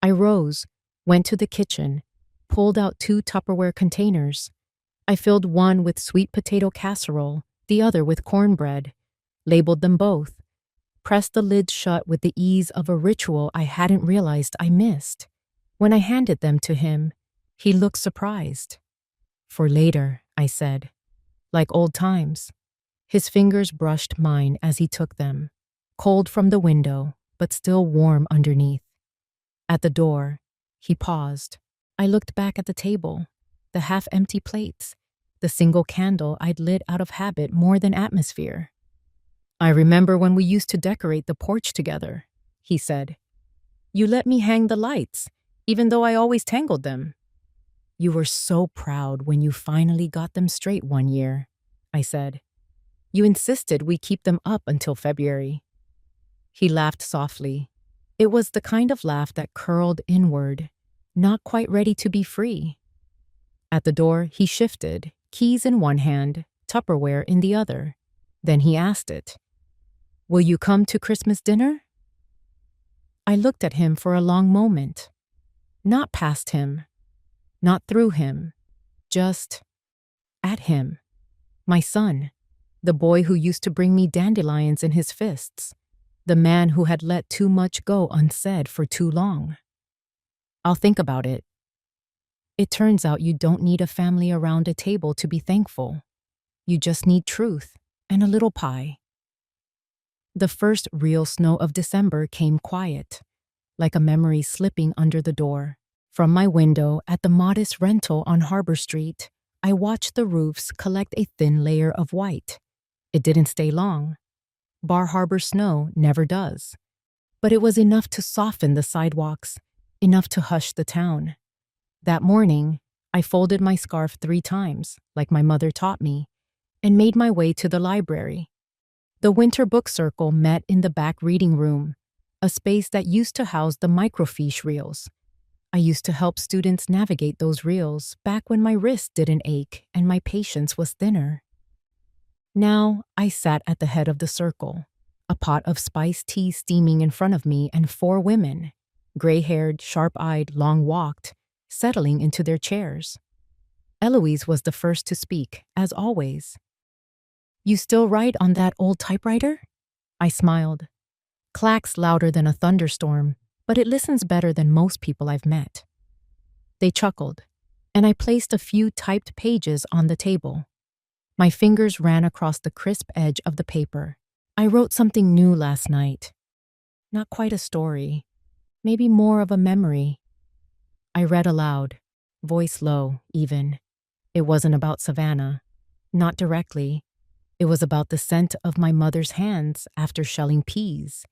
I rose, went to the kitchen, pulled out 2 Tupperware containers. I filled one with sweet potato casserole, the other with cornbread, labeled them both, pressed the lids shut with the ease of a ritual I hadn't realized I missed. When I handed them to him, he looked surprised. For later, I said, like old times. His fingers brushed mine as he took them, cold from the window, but still warm underneath. At the door, he paused. I looked back at the table, the half-empty plates, the single candle I'd lit out of habit more than atmosphere. I remember when we used to decorate the porch together, he said. You let me hang the lights, even though I always tangled them. You were so proud when you finally got them straight one year, I said. You insisted we keep them up until February. He laughed softly. It was the kind of laugh that curled inward, not quite ready to be free. At the door, he shifted, keys in one hand, Tupperware in the other. Then he asked it, "Will you come to Christmas dinner?" I looked at him for a long moment. Not past him, not through him, just at him. My son, the boy who used to bring me dandelions in his fists, the man who had let too much go unsaid for too long. "I'll think about it." It turns out you don't need a family around a table to be thankful. You just need truth and a little pie. The first real snow of December came quiet, like a memory slipping under the door. From my window at the modest rental on Harbor Street, I watched the roofs collect a thin layer of white. It didn't stay long. Bar Harbor snow never does. But it was enough to soften the sidewalks, enough to hush the town. That morning, I folded my scarf 3 times, like my mother taught me, and made my way to the library. The winter book circle met in the back reading room, a space that used to house the microfiche reels. I used to help students navigate those reels back when my wrist didn't ache and my patience was thinner. Now, I sat at the head of the circle, a pot of spiced tea steaming in front of me and 4 women, gray-haired, sharp-eyed, long-walked, settling into their chairs. Eloise was the first to speak, as always. "You still write on that old typewriter?" I smiled. Clacks louder than a thunderstorm, but it listens better than most people I've met. They chuckled, and I placed a few typed pages on the table. My fingers ran across the crisp edge of the paper. "I wrote something new last night. Not quite a story, maybe more of a memory." I read aloud, voice low, even. It wasn't about Savannah. Not directly. It was about the scent of my mother's hands after shelling peas,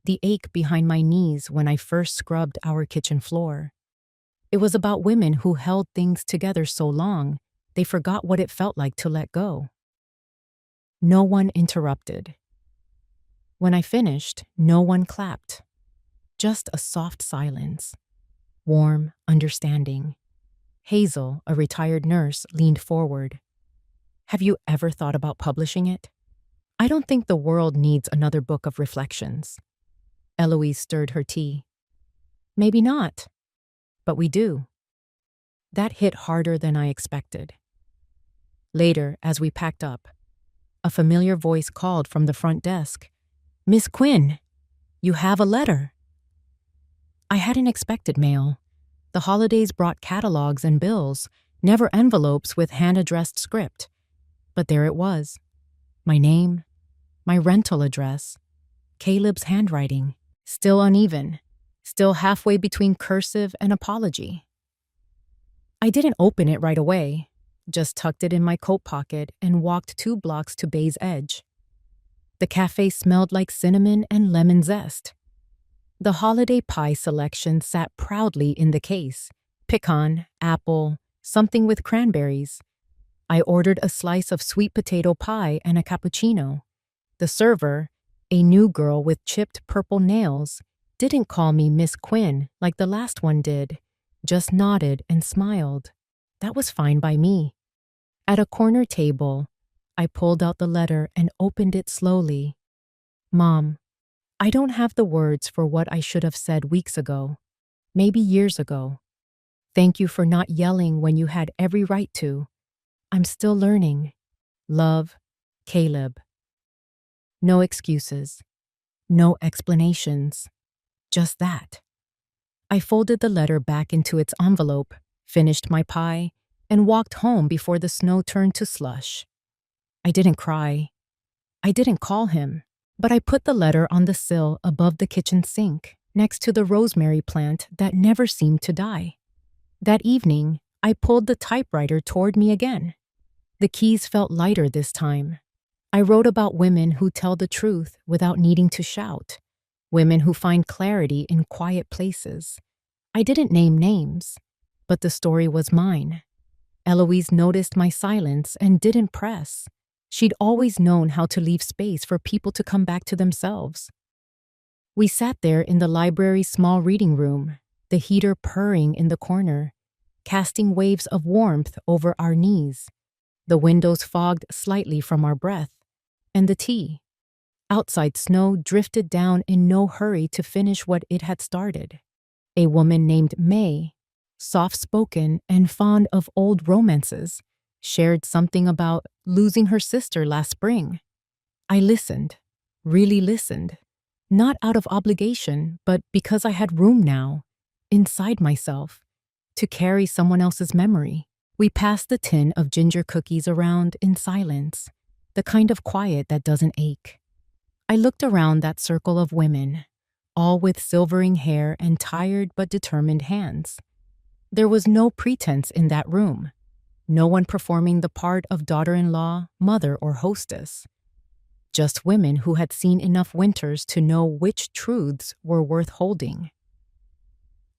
the ache behind my knees when I first scrubbed our kitchen floor. It was about women who held things together so long, they forgot what it felt like to let go. No one interrupted. When I finished, no one clapped. Just a soft silence. Warm, understanding. Hazel, a retired nurse, leaned forward. "Have you ever thought about publishing it? I don't think the world needs another book of reflections." Eloise stirred her tea. "Maybe not, but we do." That hit harder than I expected. Later, as we packed up, a familiar voice called from the front desk, "Miss Quinn, you have a letter." I hadn't expected mail. The holidays brought catalogs and bills, never envelopes with hand-addressed script. But there it was. My name, my rental address, Caleb's handwriting, still uneven, still halfway between cursive and apology. I didn't open it right away, just tucked it in my coat pocket and walked 2 blocks to Bay's Edge. The cafe smelled like cinnamon and lemon zest. The holiday pie selection sat proudly in the case. Pecan, apple, something with cranberries. I ordered a slice of sweet potato pie and a cappuccino. The server, a new girl with chipped purple nails, didn't call me Miss Quinn like the last one did, just nodded and smiled. That was fine by me. At a corner table, I pulled out the letter and opened it slowly. "Mom, I don't have the words for what I should have said weeks ago, maybe years ago. Thank you for not yelling when you had every right to. I'm still learning. Love, Caleb." No excuses. No explanations. Just that. I folded the letter back into its envelope, finished my pie, and walked home before the snow turned to slush. I didn't cry. I didn't call him. But I put the letter on the sill above the kitchen sink, next to the rosemary plant that never seemed to die. That evening, I pulled the typewriter toward me again. The keys felt lighter this time. I wrote about women who tell the truth without needing to shout, women who find clarity in quiet places. I didn't name names, but the story was mine. Eloise noticed my silence and didn't press. She'd always known how to leave space for people to come back to themselves. We sat there in the library's small reading room, the heater purring in the corner, casting waves of warmth over our knees, the windows fogged slightly from our breath, and the tea. Outside snow drifted down in no hurry to finish what it had started. A woman named May, soft-spoken and fond of old romances, shared something about losing her sister last spring. I listened, really listened, not out of obligation, but because I had room now, inside myself, to carry someone else's memory. We passed the tin of ginger cookies around in silence, the kind of quiet that doesn't ache. I looked around that circle of women, all with silvering hair and tired but determined hands. There was no pretense in that room, no one performing the part of daughter-in-law, mother, or hostess. Just women who had seen enough winters to know which truths were worth holding.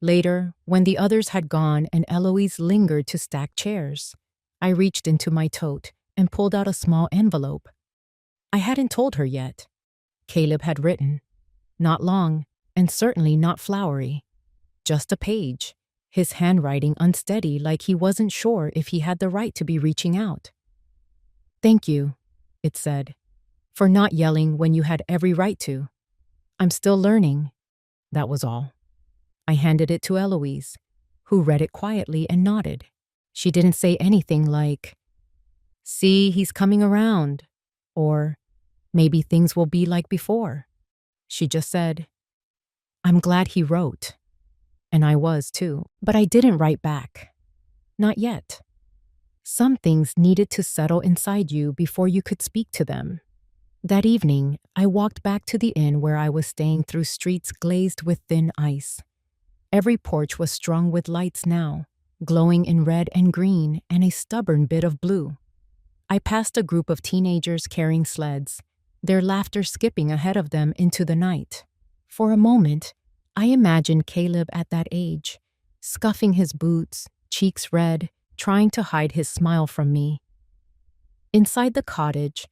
Later, when the others had gone and Eloise lingered to stack chairs, I reached into my tote and pulled out a small envelope. I hadn't told her yet. Caleb had written. Not long, and certainly not flowery. Just a page, his handwriting unsteady like he wasn't sure if he had the right to be reaching out. "Thank you," it said, "for not yelling when you had every right to. I'm still learning." That was all. I handed it to Eloise, who read it quietly and nodded. She didn't say anything like, "See, he's coming around," or "Maybe things will be like before." She just said, "I'm glad he wrote." And I was too, but I didn't write back. Not yet. Some things needed to settle inside you before you could speak to them. That evening, I walked back to the inn where I was staying through streets glazed with thin ice. Every porch was strung with lights now, glowing in red and green and a stubborn bit of blue. I passed a group of teenagers carrying sleds, their laughter skipping ahead of them into the night. For a moment, I imagined Caleb at that age, scuffing his boots, cheeks red, trying to hide his smile from me. Inside the cottage,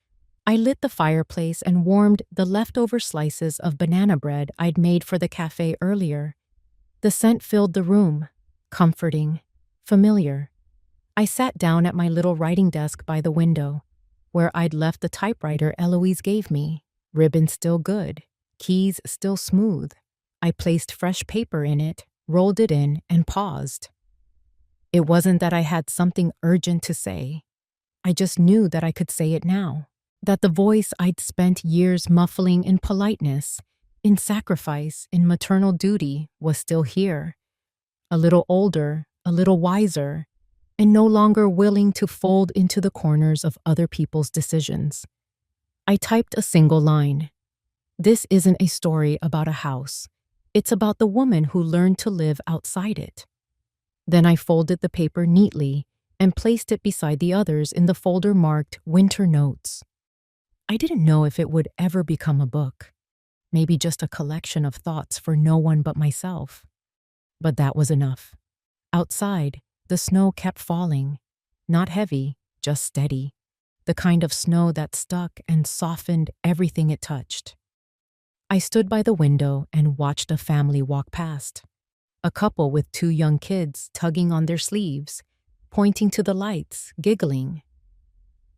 I lit the fireplace and warmed the leftover slices of banana bread I'd made for the cafe earlier. The scent filled the room, comforting, familiar. I sat down at my little writing desk by the window, where I'd left the typewriter Eloise gave me, ribbon still good, keys still smooth. I placed fresh paper in it, rolled it in, and paused. It wasn't that I had something urgent to say. I just knew that I could say it now, that the voice I'd spent years muffling in politeness, in sacrifice, in maternal duty, was still here. A little older, a little wiser, and no longer willing to fold into the corners of other people's decisions. I typed a single line. This isn't a story about a house. It's about the woman who learned to live outside it. Then I folded the paper neatly and placed it beside the others in the folder marked Winter Notes. I didn't know if it would ever become a book, maybe just a collection of thoughts for no one but myself. But that was enough. Outside, the snow kept falling, not heavy, just steady, the kind of snow that stuck and softened everything it touched. I stood by the window and watched a family walk past, a couple with 2 young kids tugging on their sleeves, pointing to the lights, giggling.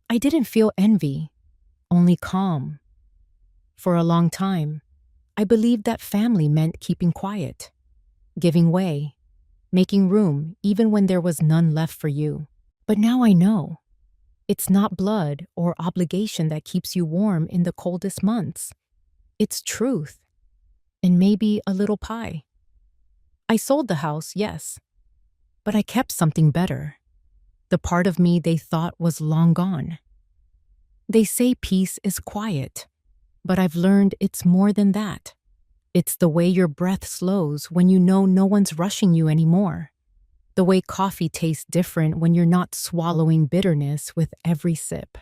I didn't feel envy, only calm. For a long time, I believed that family meant keeping quiet, giving way, making room even when there was none left for you. But now I know. It's not blood or obligation that keeps you warm in the coldest months. It's truth, and maybe a little pie. I sold the house, yes, but I kept something better. The part of me they thought was long gone. They say peace is quiet, but I've learned it's more than that. It's the way your breath slows when you know no one's rushing you anymore. The way coffee tastes different when you're not swallowing bitterness with every sip.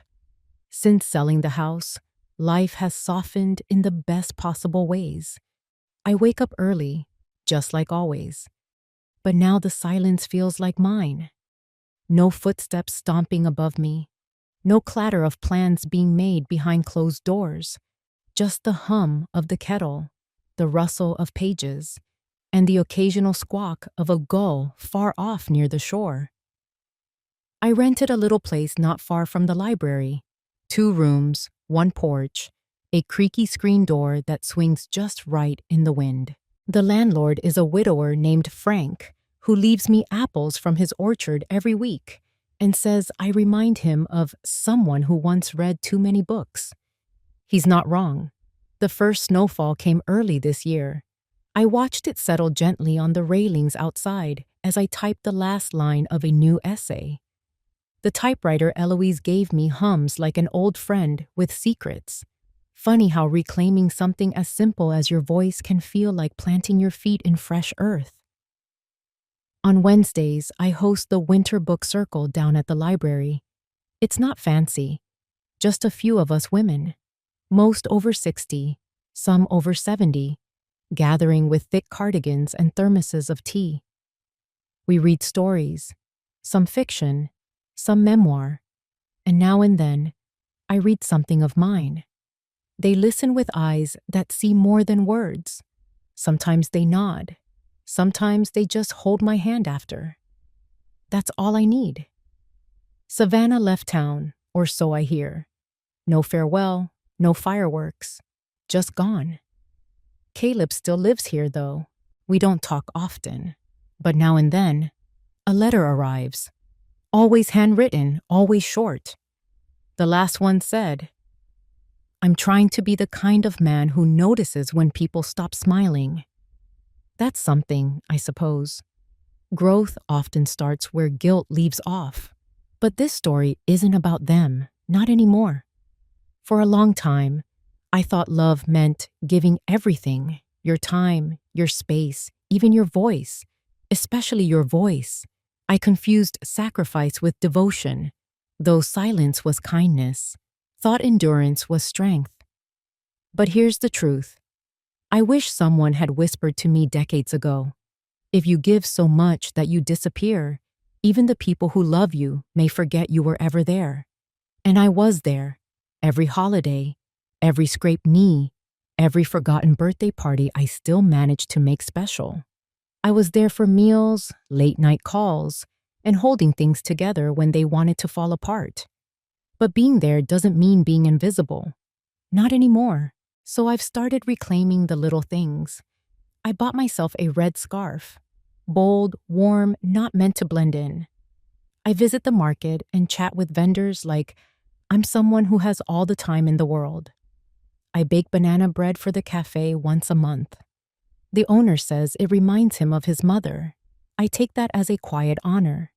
Since selling the house, life has softened in the best possible ways. I wake up early, just like always. But now the silence feels like mine. No footsteps stomping above me. No clatter of plans being made behind closed doors. Just the hum of the kettle, the rustle of pages, and the occasional squawk of a gull far off near the shore. I rented a little place not far from the library. 2 rooms, 1 porch, a creaky screen door that swings just right in the wind. The landlord is a widower named Frank, who leaves me apples from his orchard every week and says I remind him of someone who once read too many books. He's not wrong. The first snowfall came early this year. I watched it settle gently on the railings outside as I typed the last line of a new essay. The typewriter Eloise gave me hums like an old friend with secrets. Funny how reclaiming something as simple as your voice can feel like planting your feet in fresh earth. On Wednesdays, I host the Winter Book Circle down at the library. It's not fancy, just a few of us women, most over 60, some over 70, gathering with thick cardigans and thermoses of tea. We read stories, some fiction, some memoir, and now and then, I read something of mine. They listen with eyes that see more than words. Sometimes they nod. Sometimes they just hold my hand after. That's all I need. Savannah left town, or so I hear. No farewell, no fireworks, just gone. Caleb still lives here, though. We don't talk often. But now and then, a letter arrives. Always handwritten, always short. The last one said, "I'm trying to be the kind of man who notices when people stop smiling." That's something, I suppose. Growth often starts where guilt leaves off. But this story isn't about them, not anymore. For a long time, I thought love meant giving everything, your time, your space, even your voice, especially your voice. I confused sacrifice with devotion, though silence was kindness, thought endurance was strength. But here's the truth. I wish someone had whispered to me decades ago, if you give so much that you disappear, even the people who love you may forget you were ever there. And I was there, every holiday, every scraped knee, every forgotten birthday party I still managed to make special. I was there for meals, late-night calls, and holding things together when they wanted to fall apart. But being there doesn't mean being invisible. Not anymore. So I've started reclaiming the little things. I bought myself a red scarf. Bold, warm, not meant to blend in. I visit the market and chat with vendors like I'm someone who has all the time in the world. I bake banana bread for the cafe once a month. The owner says it reminds him of his mother. I take that as a quiet honor.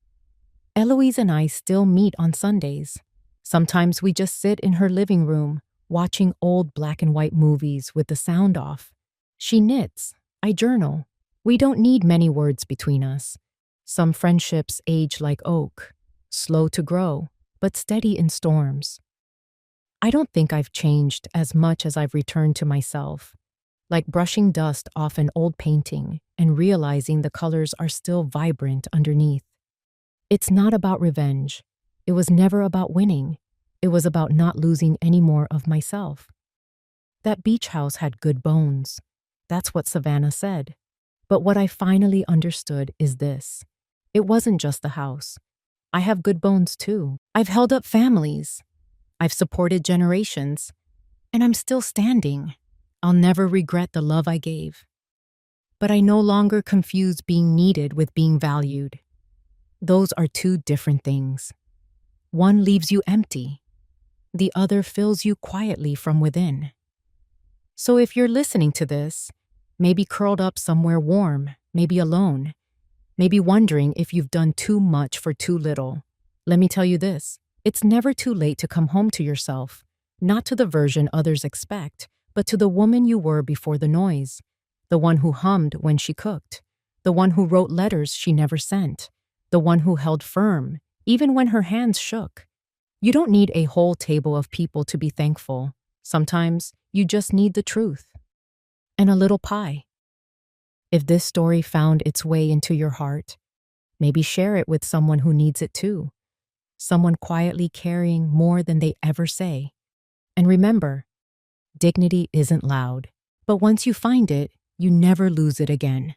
Eloise and I still meet on Sundays. Sometimes we just sit in her living room, watching old black and white movies with the sound off. She knits. I journal. We don't need many words between us. Some friendships age like oak, slow to grow, but steady in storms. I don't think I've changed as much as I've returned to myself. Like brushing dust off an old painting and realizing the colors are still vibrant underneath. It's not about revenge. It was never about winning. It was about not losing any more of myself. That beach house had good bones. That's what Savannah said. But what I finally understood is this. It wasn't just the house. I have good bones too. I've held up families. I've supported generations. And I'm still standing. I'll never regret the love I gave. But I no longer confuse being needed with being valued. Those are two different things. One leaves you empty. The other fills you quietly from within. So if you're listening to this, maybe curled up somewhere warm, maybe alone, maybe wondering if you've done too much for too little, let me tell you this. It's never too late to come home to yourself, not to the version others expect, but to the woman you were before the noise, the one who hummed when she cooked, the one who wrote letters she never sent, the one who held firm, even when her hands shook. You don't need a whole table of people to be thankful. Sometimes you just need the truth. And a little pie. If this story found its way into your heart, maybe share it with someone who needs it too. Someone quietly carrying more than they ever say. And remember, dignity isn't loud, but once you find it, you never lose it again.